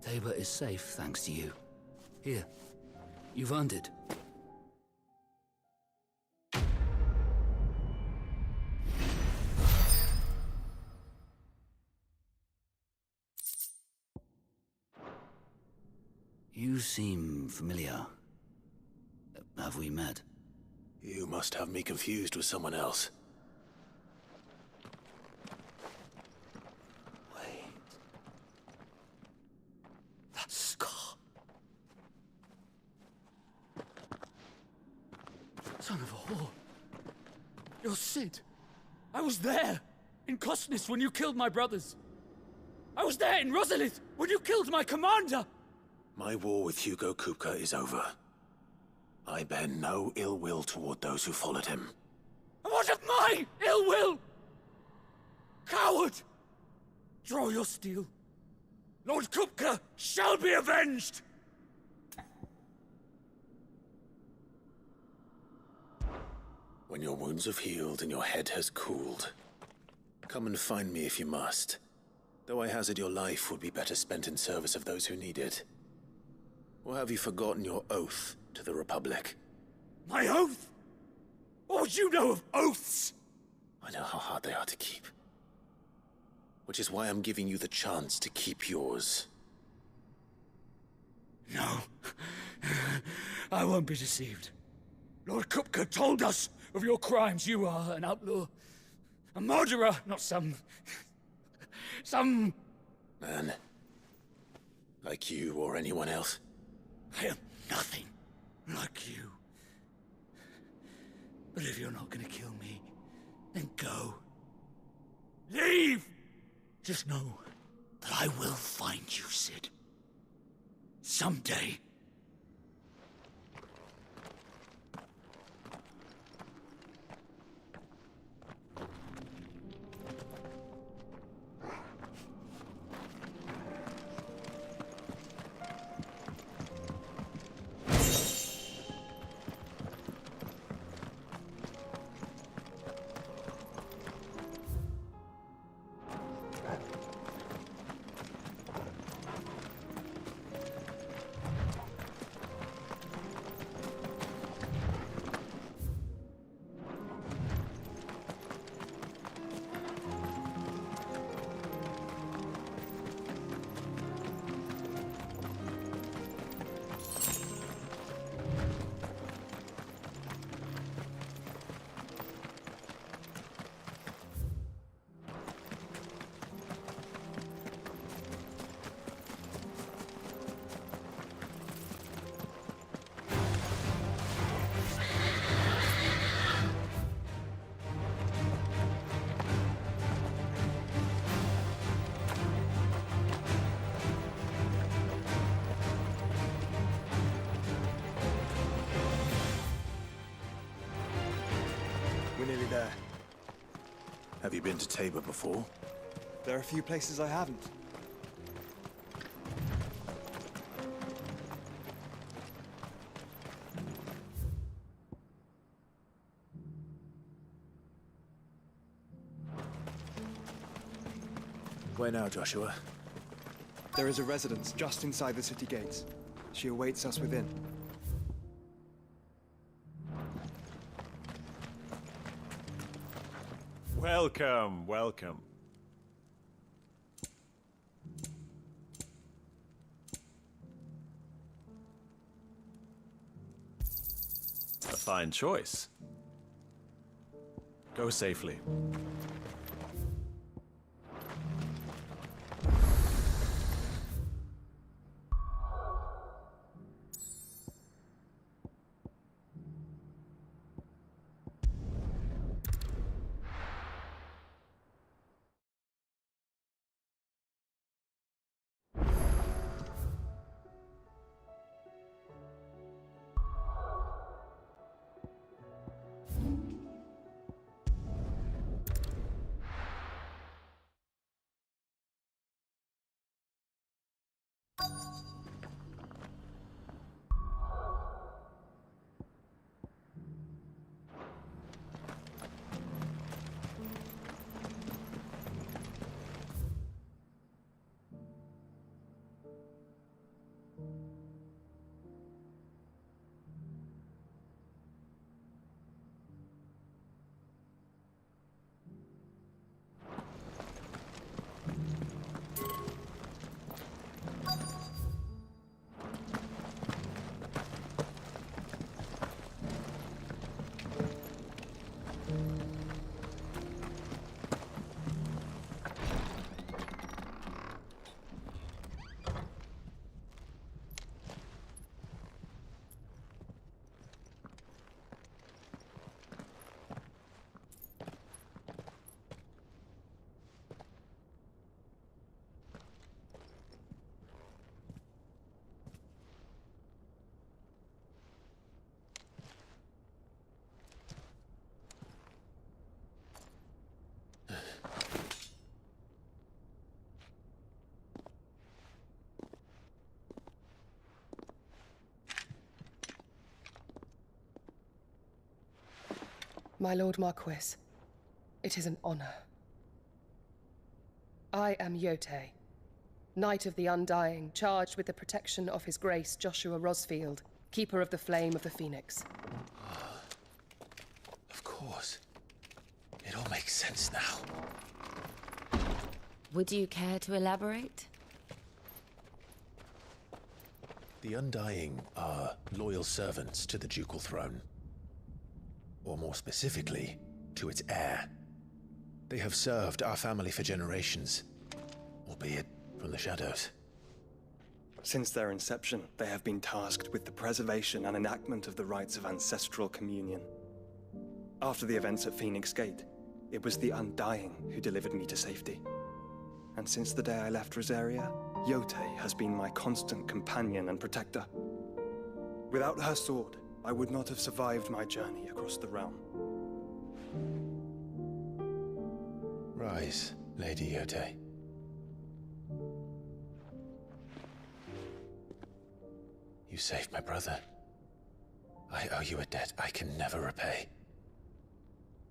Tabor is safe thanks to you. Here, you've earned it. You seem familiar. Have we met? You must have me confused with someone else. That scar. Son of a whore. You're Sid. I was there, in Costness, when you killed my brothers. I was there in Rosalith, when you killed my commander. My war with Hugo Kupka is over. I bear no ill will toward those who followed him. And what of my ill will? Coward! Draw your steel. Lord Kupka shall be avenged! When your wounds have healed and your head has cooled, come and find me if you must. Though I hazard your life would be better spent in service of those who need it. Or have you forgotten your oath to the Republic? My oath? What would you know of oaths? I know how hard they are to keep. Which is why I'm giving you the chance to keep yours. No. I won't be deceived. Lord Kupka told us of your crimes. You are an outlaw. A murderer, not some man. Like you or anyone else. I am nothing like you. But if you're not gonna kill me, then go. Leave! Just know that I will find you, Sid. Someday. We're nearly there. Have you been to Tabor before? There are a few places I haven't. Where now, Joshua? There is a residence just inside the city gates. She awaits us within. Welcome, welcome. A fine choice. Go safely. My Lord Marquis, it is an honor. I am Yotei, Knight of the Undying, charged with the protection of His Grace Joshua Rosfield, Keeper of the Flame of the Phoenix. Of course. It all makes sense now. Would you care to elaborate? The Undying are loyal servants to the ducal throne. Or more specifically, to its heir. They have served our family for generations, albeit from the shadows. Since their inception, they have been tasked with the preservation and enactment of the rites of ancestral communion. After the events at Phoenix Gate, it was the Undying who delivered me to safety. And since the day I left Rosaria, Yotei has been my constant companion and protector. Without her sword, I would not have survived my journey across the realm. Rise, Lady Yotei. You saved my brother. I owe you a debt I can never repay.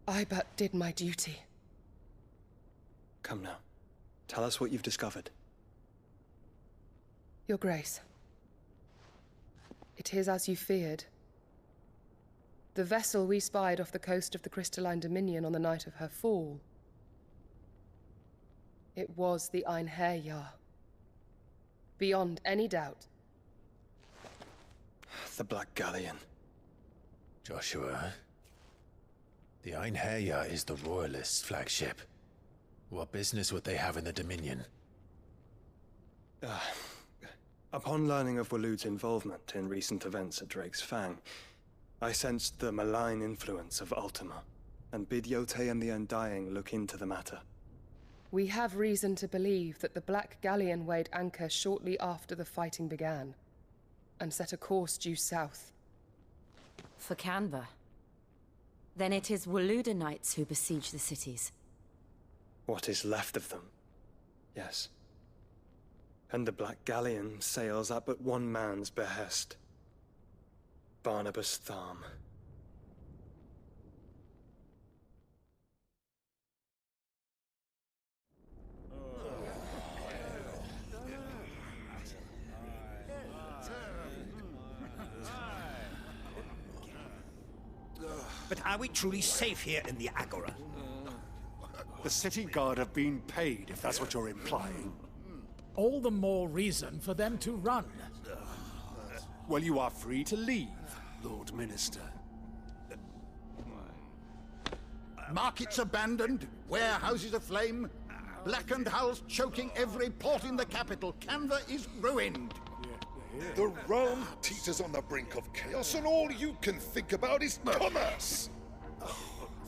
I but did my duty. Come now. Tell us what you've discovered. Your Grace. It is as you feared. The vessel we spied off the coast of the Crystalline Dominion on the night of her fall. It was the Einherjar. Beyond any doubt. The Black Galleon. Joshua, the Einherjar is the Royalists' flagship. What business would they have in the Dominion? Upon learning of Waloed's involvement in recent events at Drake's Fang, I sensed the malign influence of Ultima, and bid Yotei and the Undying look into the matter. We have reason to believe that the Black Galleon weighed anchor shortly after the fighting began, and set a course due south. For Canva. Then it is Waloed knights who besiege the cities. What is left of them, yes. And the Black Galleon sails at but one man's behest. Barnabas Tharm. But are we truly safe here in the Agora? The city guard have been paid, if that's what you're implying. All the more reason for them to run. Well, you are free to leave, Lord Minister. Markets abandoned, warehouses aflame, blackened hulls choking every port in the capital. Canva is ruined. The realm teeters on the brink of chaos, and all you can think about is commerce!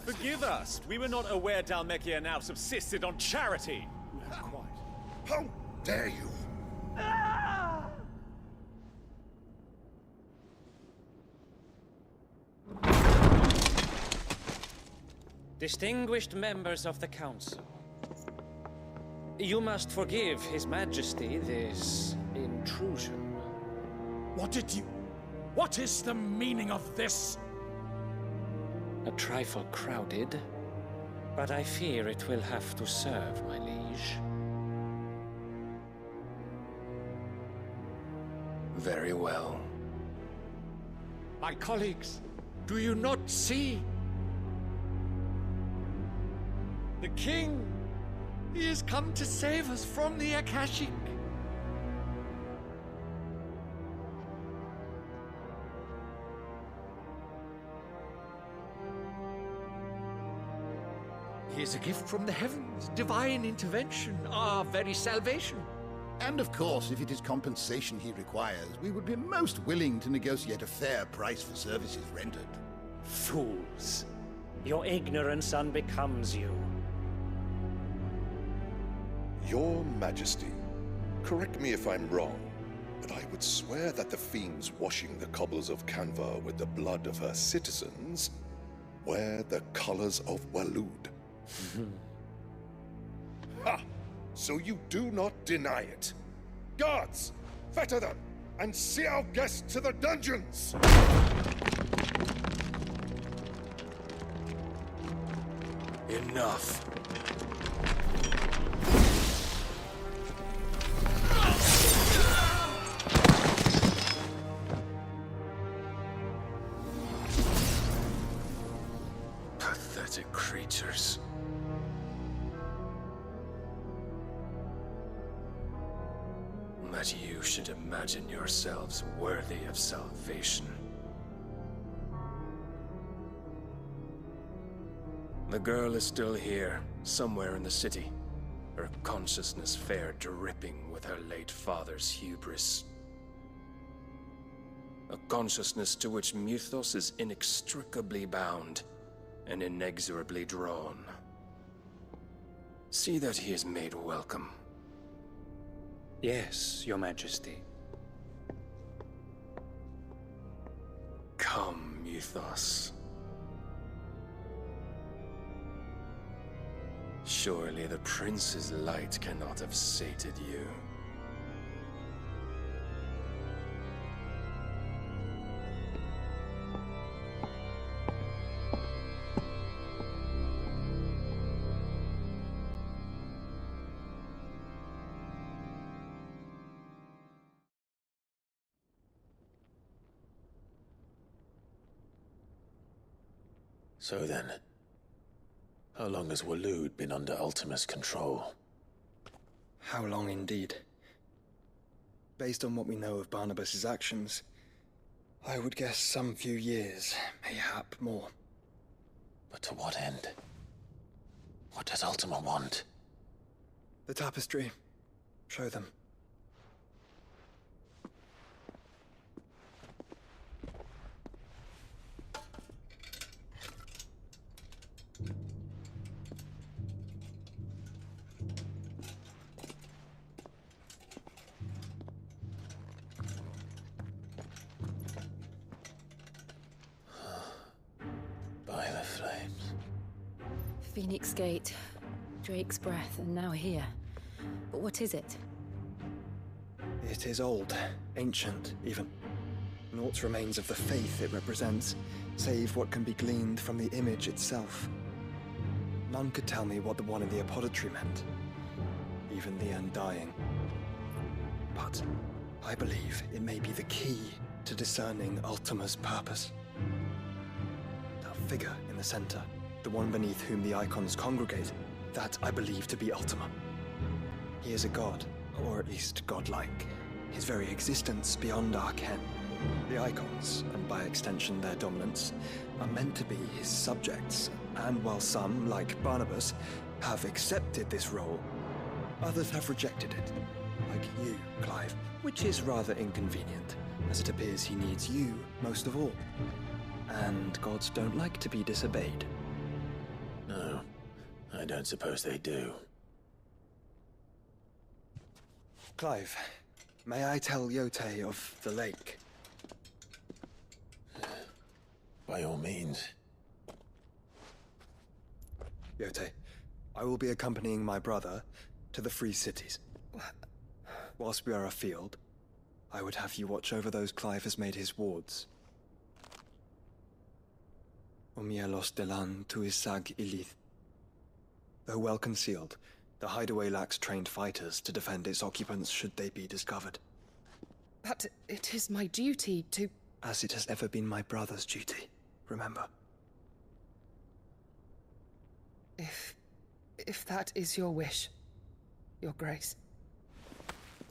Forgive us. We were not aware Dhalmekia now subsisted on charity. How dare you! Distinguished members of the Council, you must forgive His Majesty this intrusion. What is the meaning of this? A trifle crowded, but I fear it will have to serve, my liege. Very well. My colleagues, do you not see? The king! He has come to save us from the Akashic! He is a gift from the heavens, divine intervention, our very salvation. And of course, if it is compensation he requires, we would be most willing to negotiate a fair price for services rendered. Fools! Your ignorance unbecomes you. Your Majesty, correct me if I'm wrong, but I would swear that the fiends washing the cobbles of Canva with the blood of her citizens wear the colors of Waloed. Ha! So you do not deny it. Guards, fetter them, and see our guests to the dungeons! Enough. Pathetic creatures. That you should imagine yourselves worthy of salvation. The girl is still here, somewhere in the city, her consciousness fair dripping with her late father's hubris. A consciousness to which Mythos is inextricably bound and inexorably drawn. See that he is made welcome. Yes, Your Majesty. Come, Mythos. Surely the prince's light cannot have sated you. So then, how long has Waloed been under Ultima's control? How long indeed? Based on what we know of Barnabas's actions, I would guess some few years, mayhap more. But to what end? What does Ultima want? The tapestry. Show them. By the flames. Phoenix Gate, Drake's Breath, and now here. But what is it? It is old, ancient, even. Naught remains of the faith it represents, save what can be gleaned from the image itself. None could tell me what the one in the apothecary meant, even the Undying. But I believe it may be the key to discerning Ultima's purpose. That figure in the center, the one beneath whom the icons congregate, That I believe to be Ultima. He is a god, or at least godlike. His very existence beyond our ken. The icons, and by extension their dominance, are meant to be his subjects, and while some, like Barnabas, have accepted this role, others have rejected it, like you, Clive, which is rather inconvenient, as it appears he needs you most of all. And gods don't like to be disobeyed. No, I don't suppose they do. Clive, may I tell Yote of the lake? By all means. Yote, I will be accompanying my brother to the Free Cities. Whilst we are afield, I would have you watch over those Clive has made his wards. Omielos delan tuisag ilith. Though well concealed, the hideaway lacks trained fighters to defend its occupants should they be discovered. But it is my duty to... As it has ever been my brother's duty, remember. If that is your wish, Your Grace.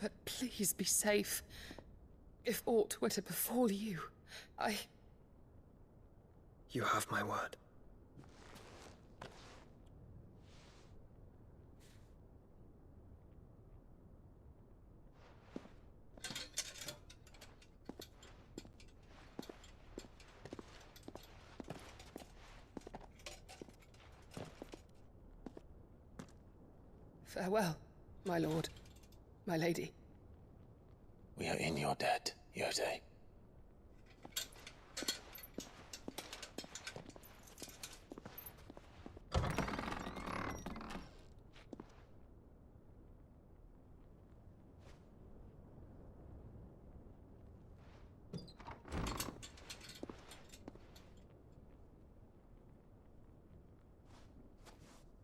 But please be safe. If aught were to befall you, You have my word. Farewell, my lord, my lady. We are in your debt, Yote.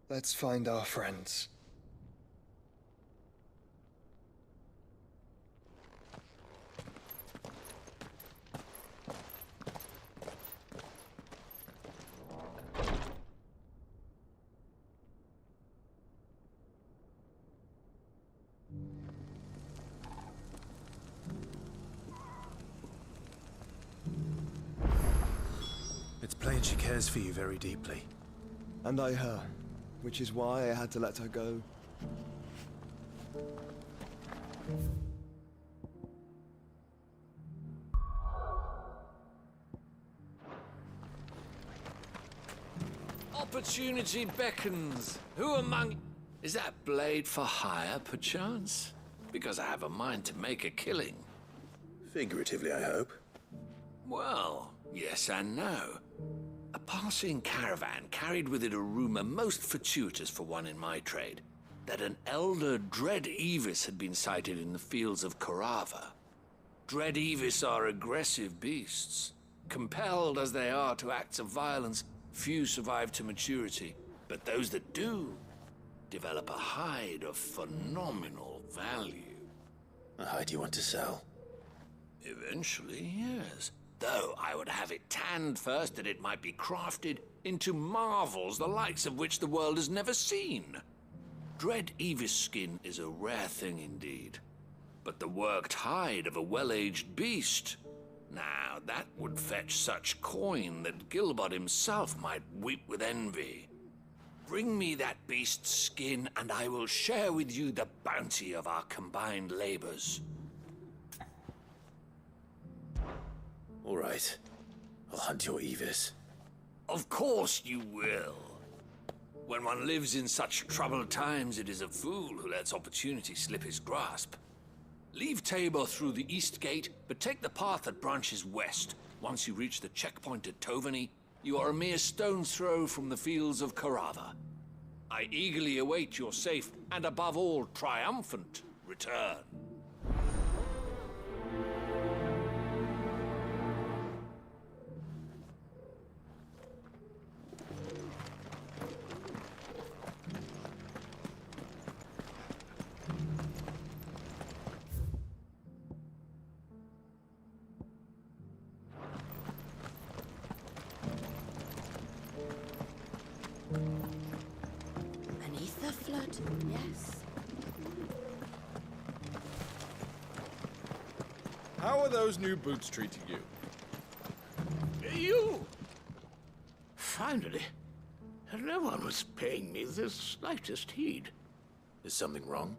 Let's find our friends. It's plain she cares for you very deeply. And I her, which is why I had to let her go. Opportunity beckons. Who among... Is that blade for hire, perchance? Because I have a mind to make a killing. Figuratively, I hope. Well, yes and no. A passing caravan carried with it a rumor most fortuitous for one in my trade, that an elder Dread Evis had been sighted in the fields of Carava. Dread Evis are aggressive beasts. Compelled as they are to acts of violence, few survive to maturity, but those that do develop a hide of phenomenal value. A hide you want to sell? Eventually, yes. Though I would have it tanned first that it might be crafted into marvels the likes of which the world has never seen. Dread Evis skin is a rare thing indeed. But the worked hide of a well-aged beast, now that would fetch such coin that Gilbert himself might weep with envy. Bring me that beast's skin and I will share with you the bounty of our combined labors. All right. I'll hunt your Evis. Of course you will. When one lives in such troubled times, it is a fool who lets opportunity slip his grasp. Leave Tabor through the east gate, but take the path that branches west. Once you reach the checkpoint at Tovany, you are a mere stone's throw from the fields of Carava. I eagerly await your safe, and above all, triumphant return. How are those new boots treating you? You! Finally. No one was paying me the slightest heed. Is something wrong?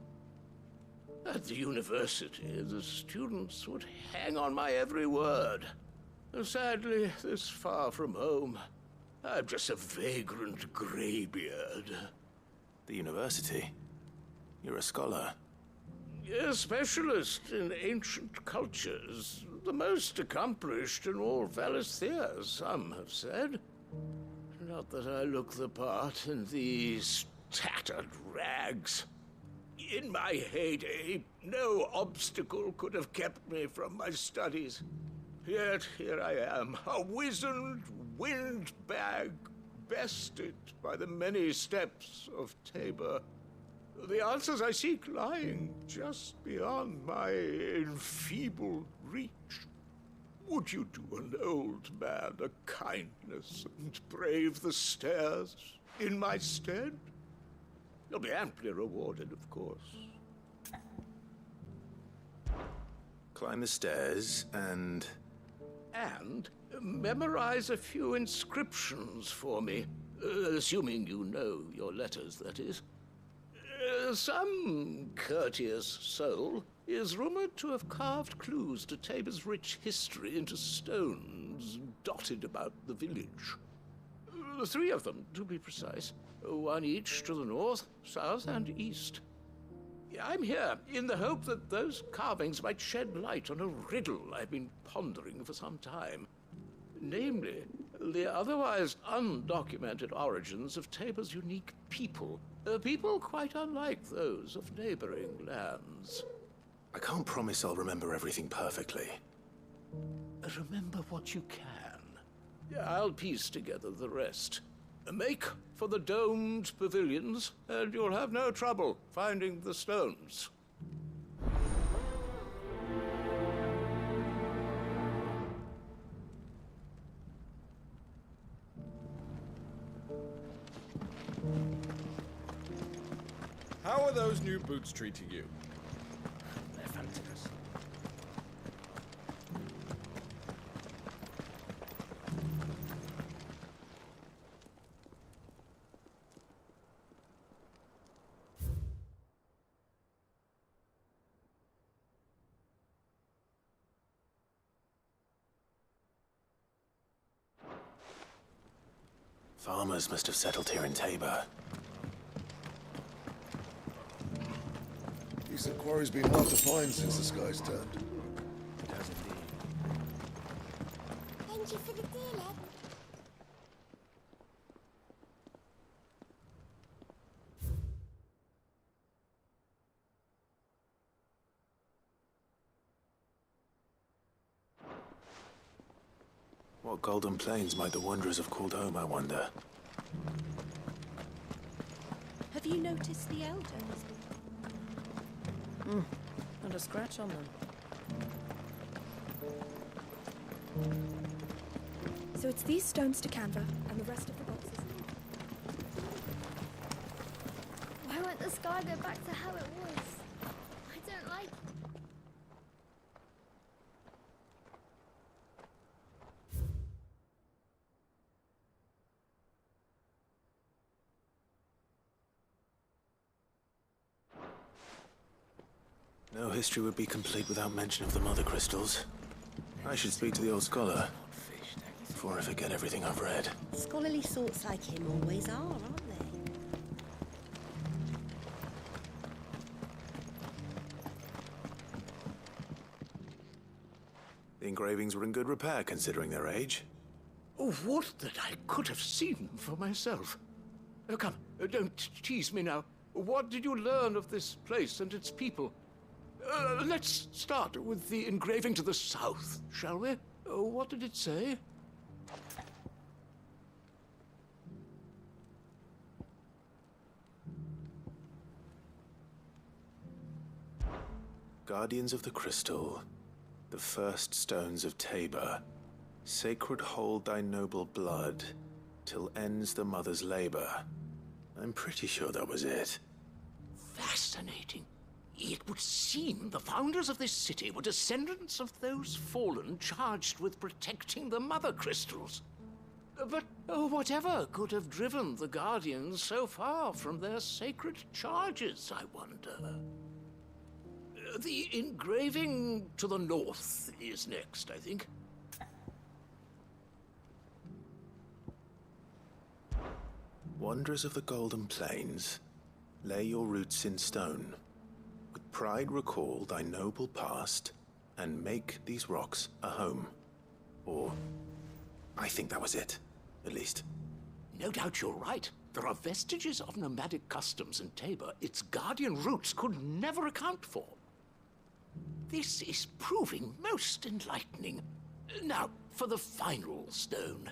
At the university, the students would hang on my every word. Sadly, this far from home, I'm just a vagrant greybeard. The university? You're a scholar. A specialist in ancient cultures. The most accomplished in all Valisthea, some have said. Not that I look the part in these tattered rags. In my heyday, no obstacle could have kept me from my studies. Yet here I am, a wizened windbag, bested by the many steps of Tabor. The answers I seek lying just beyond my enfeebled reach. Would you do an old man a kindness and brave the stairs in my stead? You'll be amply rewarded, of course. Climb the stairs and... And memorize a few inscriptions for me, assuming you know your letters, that is. Some courteous soul is rumored to have carved clues to Tabor's rich history into stones dotted about the village. 3 of them, to be precise. 1 each to the north, south, and east. I'm here in the hope that those carvings might shed light on a riddle I've been pondering for some time. Namely, the otherwise undocumented origins of Tabor's unique people. People quite unlike those of neighboring lands. I can't promise I'll remember everything perfectly. Remember what you can. I'll piece together the rest. Make for the domed pavilions, and you'll have no trouble finding the stones. How are those new boots treating you? They're fantastic. Farmers must have settled here in Tabor. Decent quarry's been hard to find since the skies turned. It has indeed. Thank you for the deal, Ed. What golden plains might the wanderers have called home, I wonder? Have you noticed the elders? Not a scratch on them. So it's these stones to Canva and the rest of the boxes. Why won't the sky go back to how it was? I don't like it. No history would be complete without mention of the mother crystals. I should speak to the old scholar before I forget everything I've read. Scholarly sorts like him always are, aren't they? The engravings were in good repair considering their age. Oh, would that I could have seen them for myself. Come, don't tease me now. What did you learn of this place and its people? Let's start with the engraving to the south, shall we? What did it say? Guardians of the Crystal, the first stones of Tabor, sacred hold thy noble blood, till ends the mother's labor. I'm pretty sure that was it. Fascinating. It would seem seem the founders of this city were descendants of those fallen charged with protecting the mother crystals. But whatever could have driven the Guardians so far from their sacred charges, I wonder? The engraving to the north is next, I think. Wanderers of the Golden Plains, lay your roots in stone. With pride recall thy noble past, and make these rocks a home. Or, I think that was it, at least. No doubt you're right. There are vestiges of nomadic customs in Tabor its guardian roots could never account for. This is proving most enlightening. Now, for the final stone.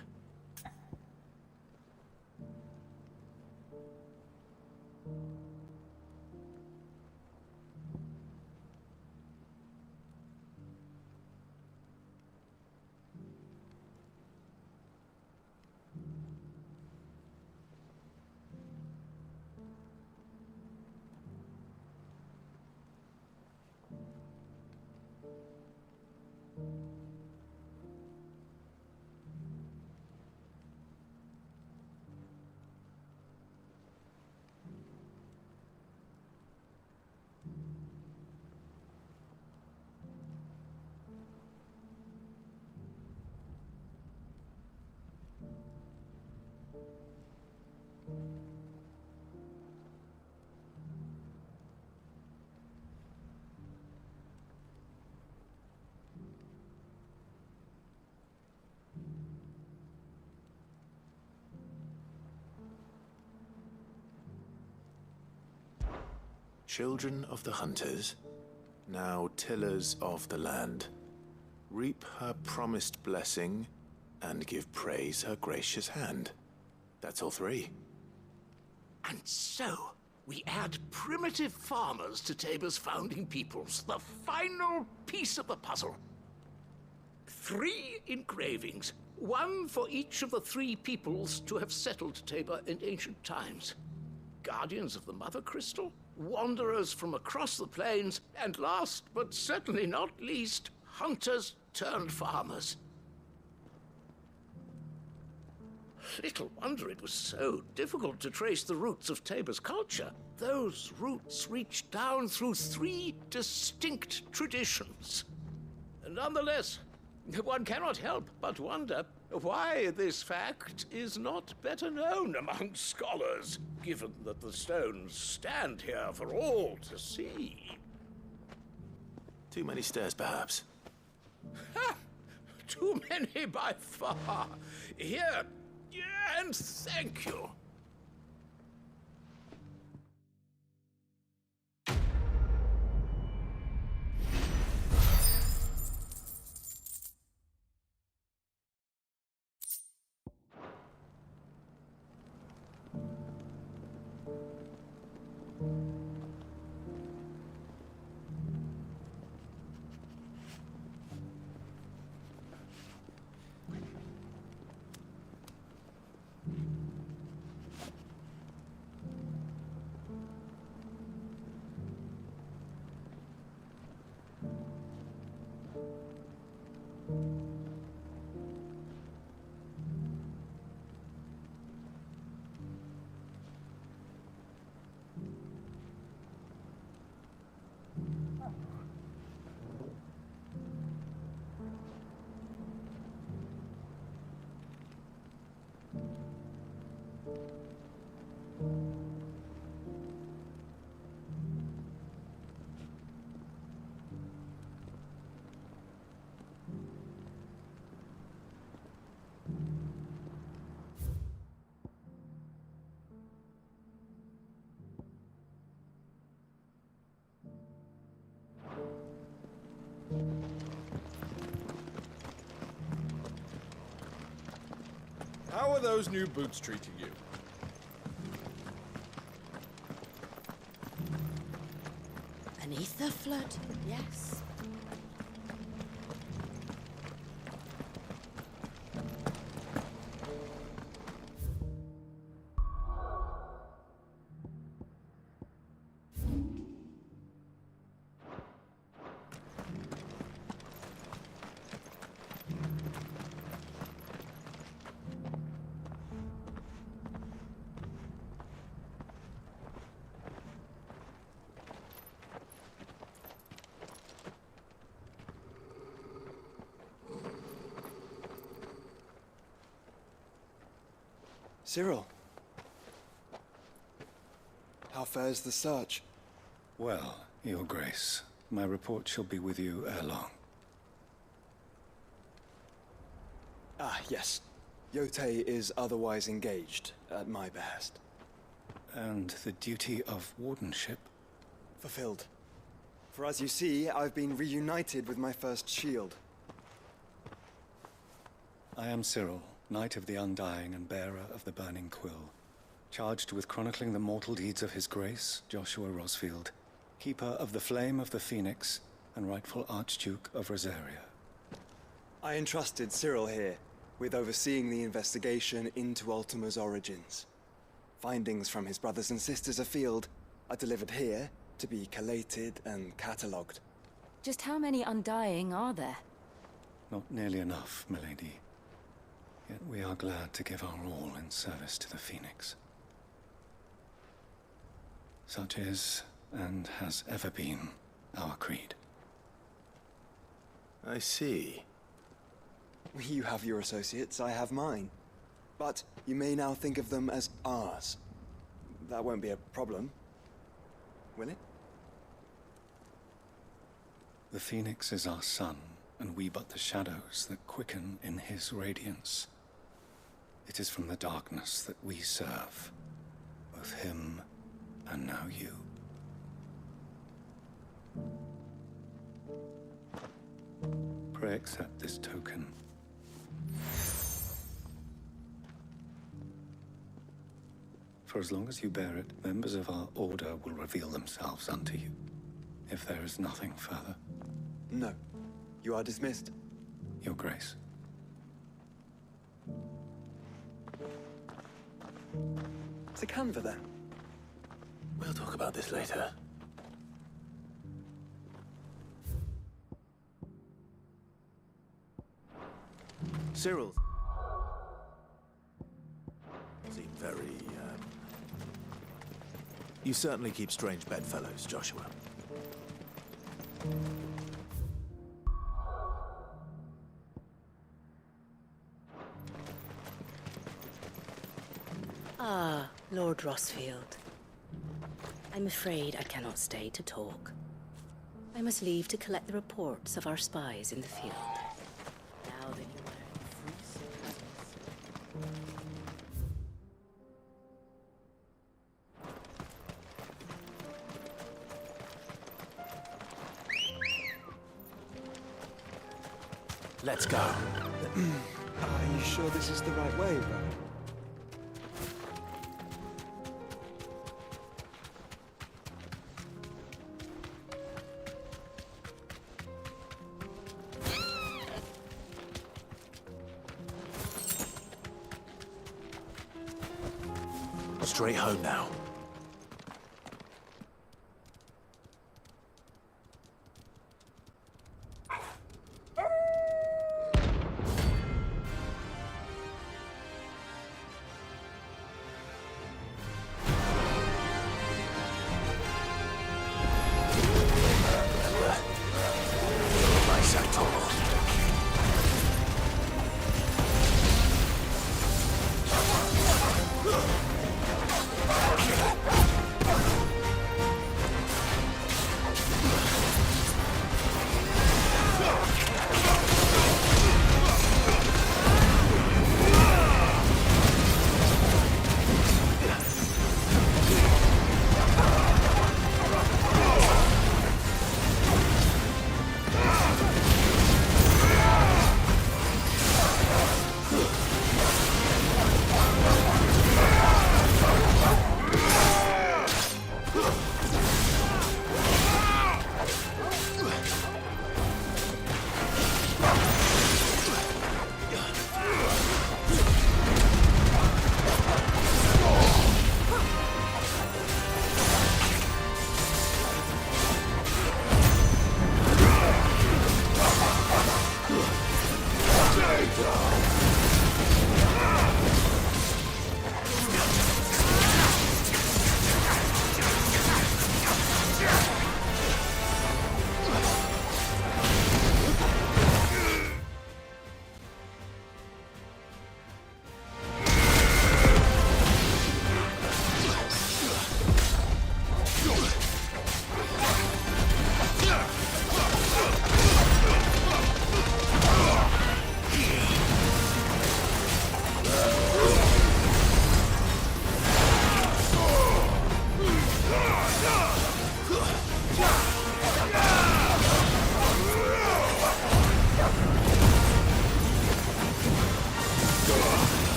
Children of the hunters, now tillers of the land, reap her promised blessing and give praise her gracious hand. That's all three. And so, we add primitive farmers to Tabor's founding peoples, the final piece of the puzzle. 3 engravings, one for each of the 3 peoples to have settled Tabor in ancient times. Guardians of the Mother Crystal, wanderers from across the plains, and last but certainly not least, hunters turned farmers. Little wonder it was so difficult to trace the roots of Tabor's culture. Those roots reached down through 3 distinct traditions. Nonetheless, one cannot help but wonder why this fact is not better known among scholars, given that the stones stand here for all to see. Too many stairs, perhaps. Ha! Too many by far. Here, and thank you. How are those new boots treating you? An ether flood, yes. Cyril. How fares the search? Well, Your Grace, my report shall be with you ere long. Ah, yes. Yotei is otherwise engaged, at my behest. And the duty of wardenship? Fulfilled. For as you see, I've been reunited with my first shield. I am Cyril, Knight of the Undying and bearer of the Burning Quill, charged with chronicling the mortal deeds of His Grace, Joshua Rosfield, keeper of the Flame of the Phoenix and rightful Archduke of Rosaria. I entrusted Cyril here with overseeing the investigation into Ultima's origins. Findings from his brothers and sisters afield are delivered here to be collated and catalogued. Just how many Undying are there? Not nearly enough, milady. Yet we are glad to give our all in service to the Phoenix. Such is, and has ever been, our creed. I see. You have your associates, I have mine. But you may now think of them as ours. That won't be a problem, will it? The Phoenix is our sun, and we but the shadows that quicken in his radiance. It is from the darkness that we serve, both him and now you. Pray accept this token. For as long as you bear it, members of our order will reveal themselves unto you, if there is nothing further. No. You are dismissed. Your Grace. To Canva, then. We'll talk about this later. Cyril seem very, You certainly keep strange bedfellows, Joshua. Ah, Lord Rosfield. I'm afraid I cannot stay to talk. I must leave to collect the reports of our spies in the field. Now that you learn Let's go. Are you sure this is the right way, brother? Straight home now.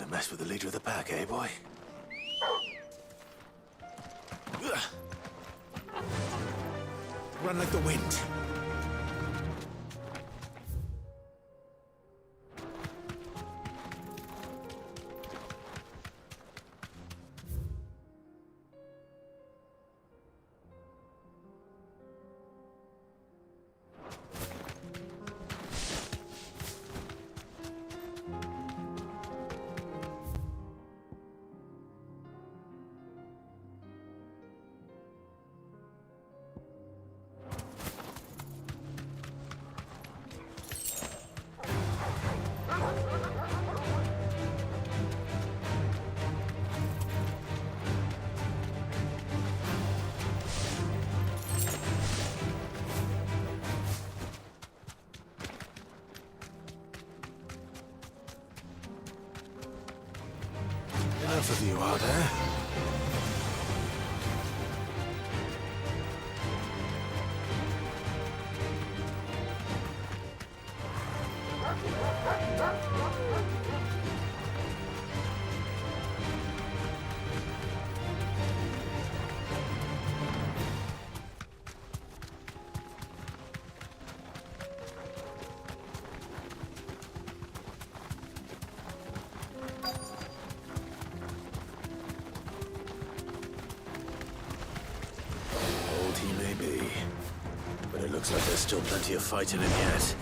Gonna mess with the leader of the pack, eh, boy? Run like the wind. Enough of you, are there? Looks like there's still plenty of fight in him yet.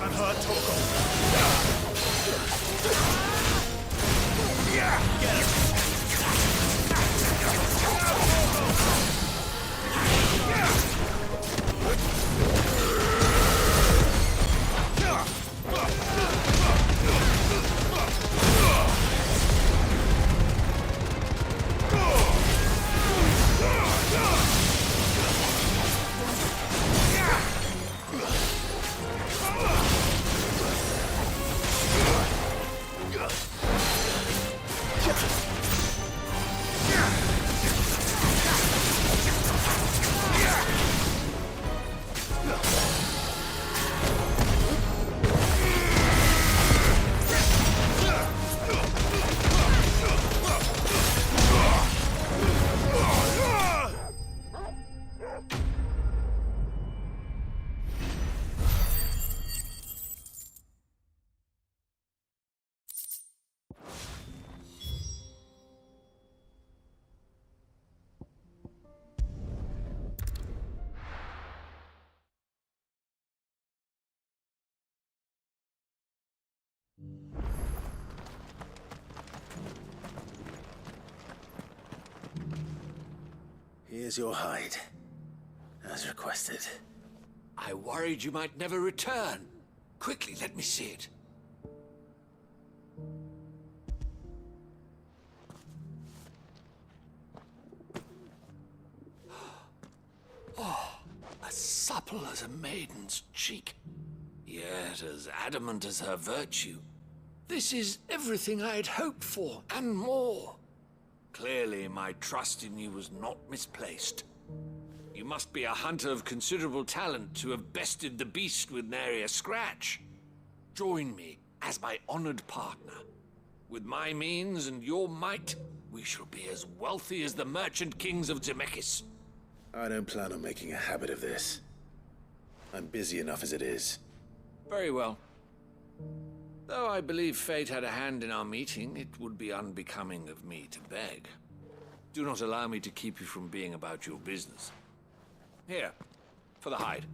I've heard talk of. Yeah, get him. Here's your hide, as requested. I worried you might never return. Quickly, let me see it. Oh, as supple as a maiden's cheek, yet as adamant as her virtue. This is everything I had hoped for, and more. Clearly, my trust in you was not misplaced. You must be a hunter of considerable talent to have bested the beast with nary a scratch. Join me as my honored partner. With my means and your might, we shall be as wealthy as the merchant kings of Zemeckis. I don't plan on making a habit of this. I'm busy enough as it is. Very well. Though I believe fate had a hand in our meeting, it would be unbecoming of me to beg. Do not allow me to keep you from being about your business. Here, for the hide.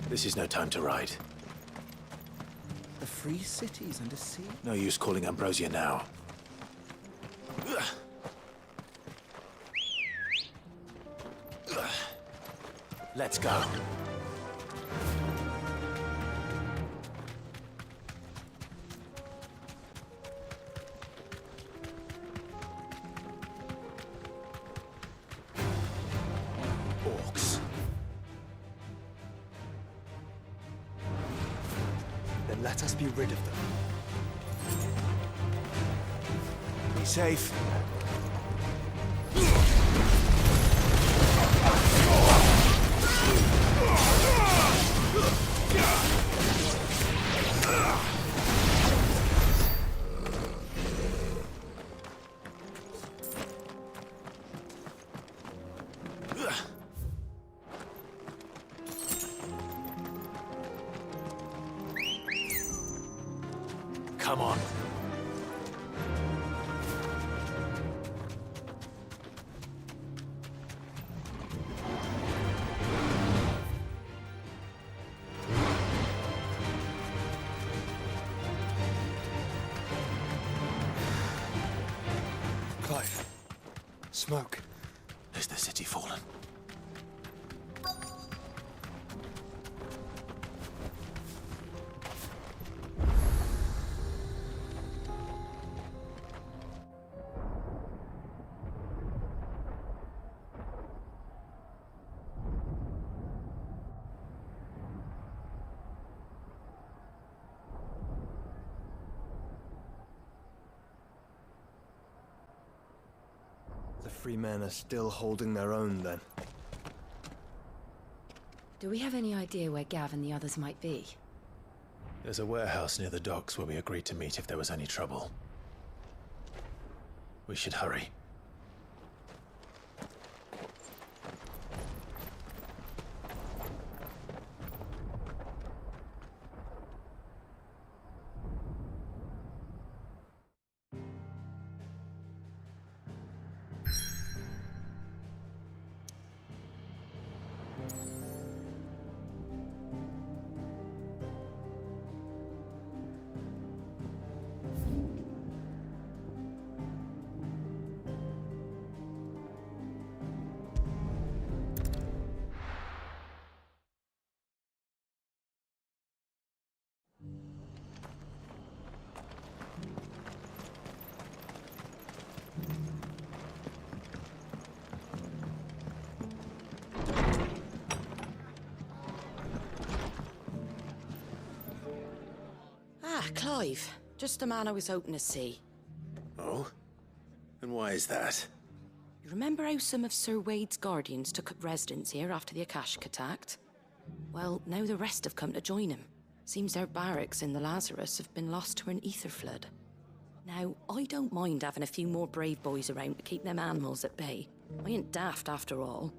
This is no time to ride. The free cities and a sea? No use calling Ambrosia now. Let's go. Orcs. Then let us be rid of them. Be safe. Come on. Clive. Smoke. Is the city fallen? The free men are still holding their own, then. Do we have any idea where Gav and the others might be? There's a warehouse near the docks where we agreed to meet if there was any trouble. We should hurry. Ah, Clive. Just the man I was hoping to see. Oh? And why is that? You remember how some of Sir Wade's guardians took up residence here after the Akashic attacked? Well, now the rest have come to join him. Seems their barracks in the Lazarus have been lost to an ether flood. Now, I don't mind having a few more brave boys around to keep them animals at bay. I ain't daft after all.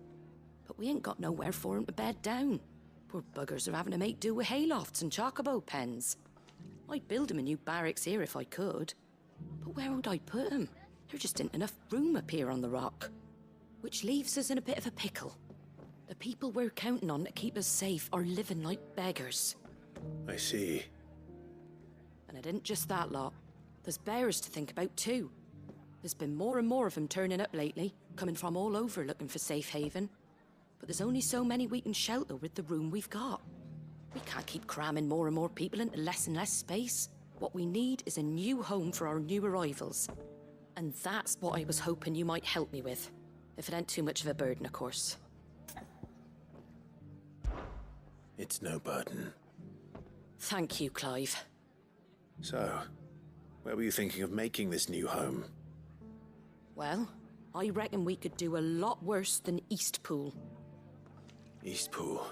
But we ain't got nowhere for 'em to bed down. Poor buggers are having to make do with haylofts and chocobo pens. I'd build 'em a new barracks here if I could. But where would I put 'em? There just ain't enough room up here on the rock. Which leaves us in a bit of a pickle. The people we're counting on to keep us safe are living like beggars. I see. And it isn't just that lot. There's bears to think about too. There's been more and more of them turning up lately, coming from all over looking for safe haven. But there's only so many we can shelter with the room we've got. We can't keep cramming more and more people into less and less space. What we need is a new home for our new arrivals. And that's what I was hoping you might help me with. If it ain't too much of a burden, of course. It's no burden. Thank you, Clive. So, where were you thinking of making this new home? Well, I reckon we could do a lot worse than Eastpool. Eastpool.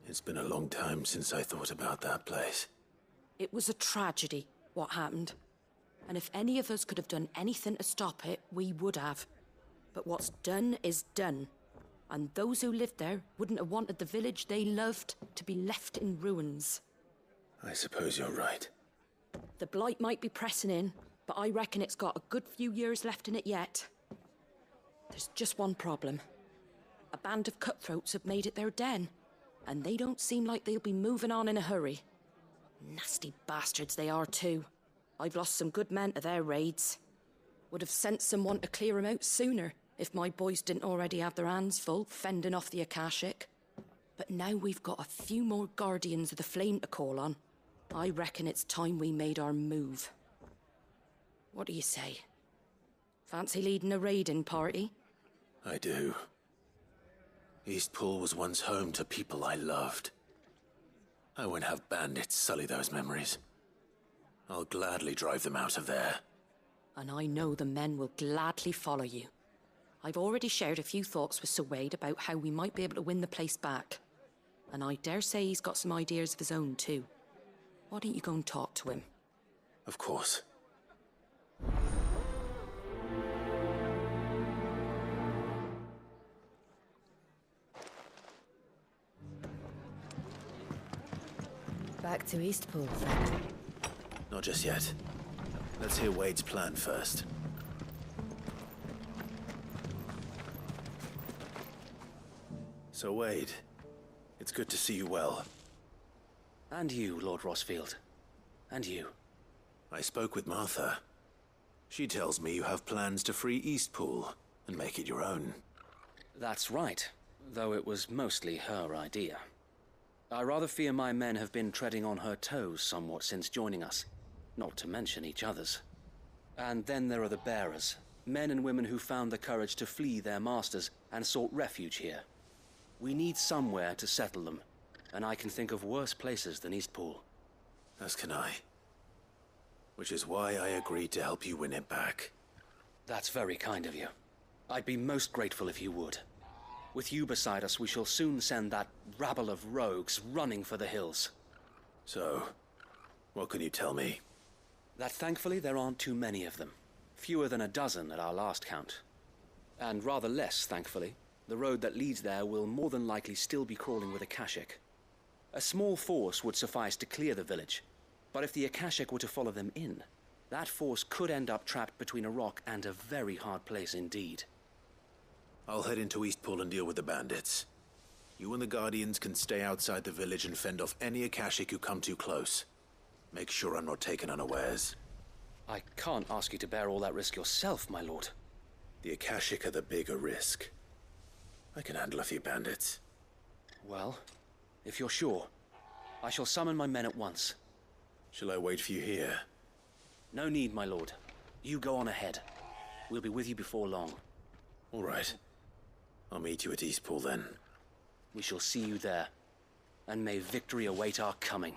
It's been a long time since I thought about that place. It was a tragedy, what happened. And if any of us could have done anything to stop it, we would have. But what's done is done. And those who lived there wouldn't have wanted the village they loved to be left in ruins. I suppose you're right. The blight might be pressing in, but I reckon it's got a good few years left in it yet. There's just one problem. A band of cutthroats have made it their den, and they don't seem like they'll be moving on in a hurry. Nasty bastards they are too. I've lost some good men to their raids. Would have sent someone to clear 'em out sooner, if my boys didn't already have their hands full fending off the Akashic. But now we've got a few more Guardians of the Flame to call on. I reckon it's time we made our move. What do you say? Fancy leading a raiding party? I do. Eastpool was once home to people I loved. I won't have bandits sully those memories. I'll gladly drive them out of there. And I know the men will gladly follow you. I've already shared a few thoughts with Sir Wade about how we might be able to win the place back. And I dare say he's got some ideas of his own too. Why don't you go and talk to him? Of course. Back to Eastpool, friend. Not just yet. Let's hear Wade's plan first. So, Wade, it's good to see you well. And you, Lord Rosfield. And you. I spoke with Martha. She tells me you have plans to free Eastpool and make it your own. That's right, though it was mostly her idea. I rather fear my men have been treading on her toes somewhat since joining us, not to mention each other's. And then there are the bearers, men and women who found the courage to flee their masters and sought refuge here. We need somewhere to settle them, and I can think of worse places than Eastpool. As can I. Which is why I agreed to help you win it back. That's very kind of you. I'd be most grateful if you would. With you beside us, we shall soon send that rabble of rogues running for the hills. So, what can you tell me? That thankfully there aren't too many of them. Fewer than a dozen at our last count. And rather less, thankfully. The road that leads there will more than likely still be crawling with Akashic. A small force would suffice to clear the village, but if the Akashic were to follow them in, that force could end up trapped between a rock and a very hard place indeed. I'll head into Eastpool and deal with the bandits. You and the Guardians can stay outside the village and fend off any Akashic who come too close. Make sure I'm not taken unawares. I can't ask you to bear all that risk yourself, my lord. The Akashic are the bigger risk. I can handle a few bandits. Well, if you're sure, I shall summon my men at once. Shall I wait for you here? No need, my lord. You go on ahead. We'll be with you before long. All right. I'll meet you at Eastpool then. We shall see you there. And may victory await our coming.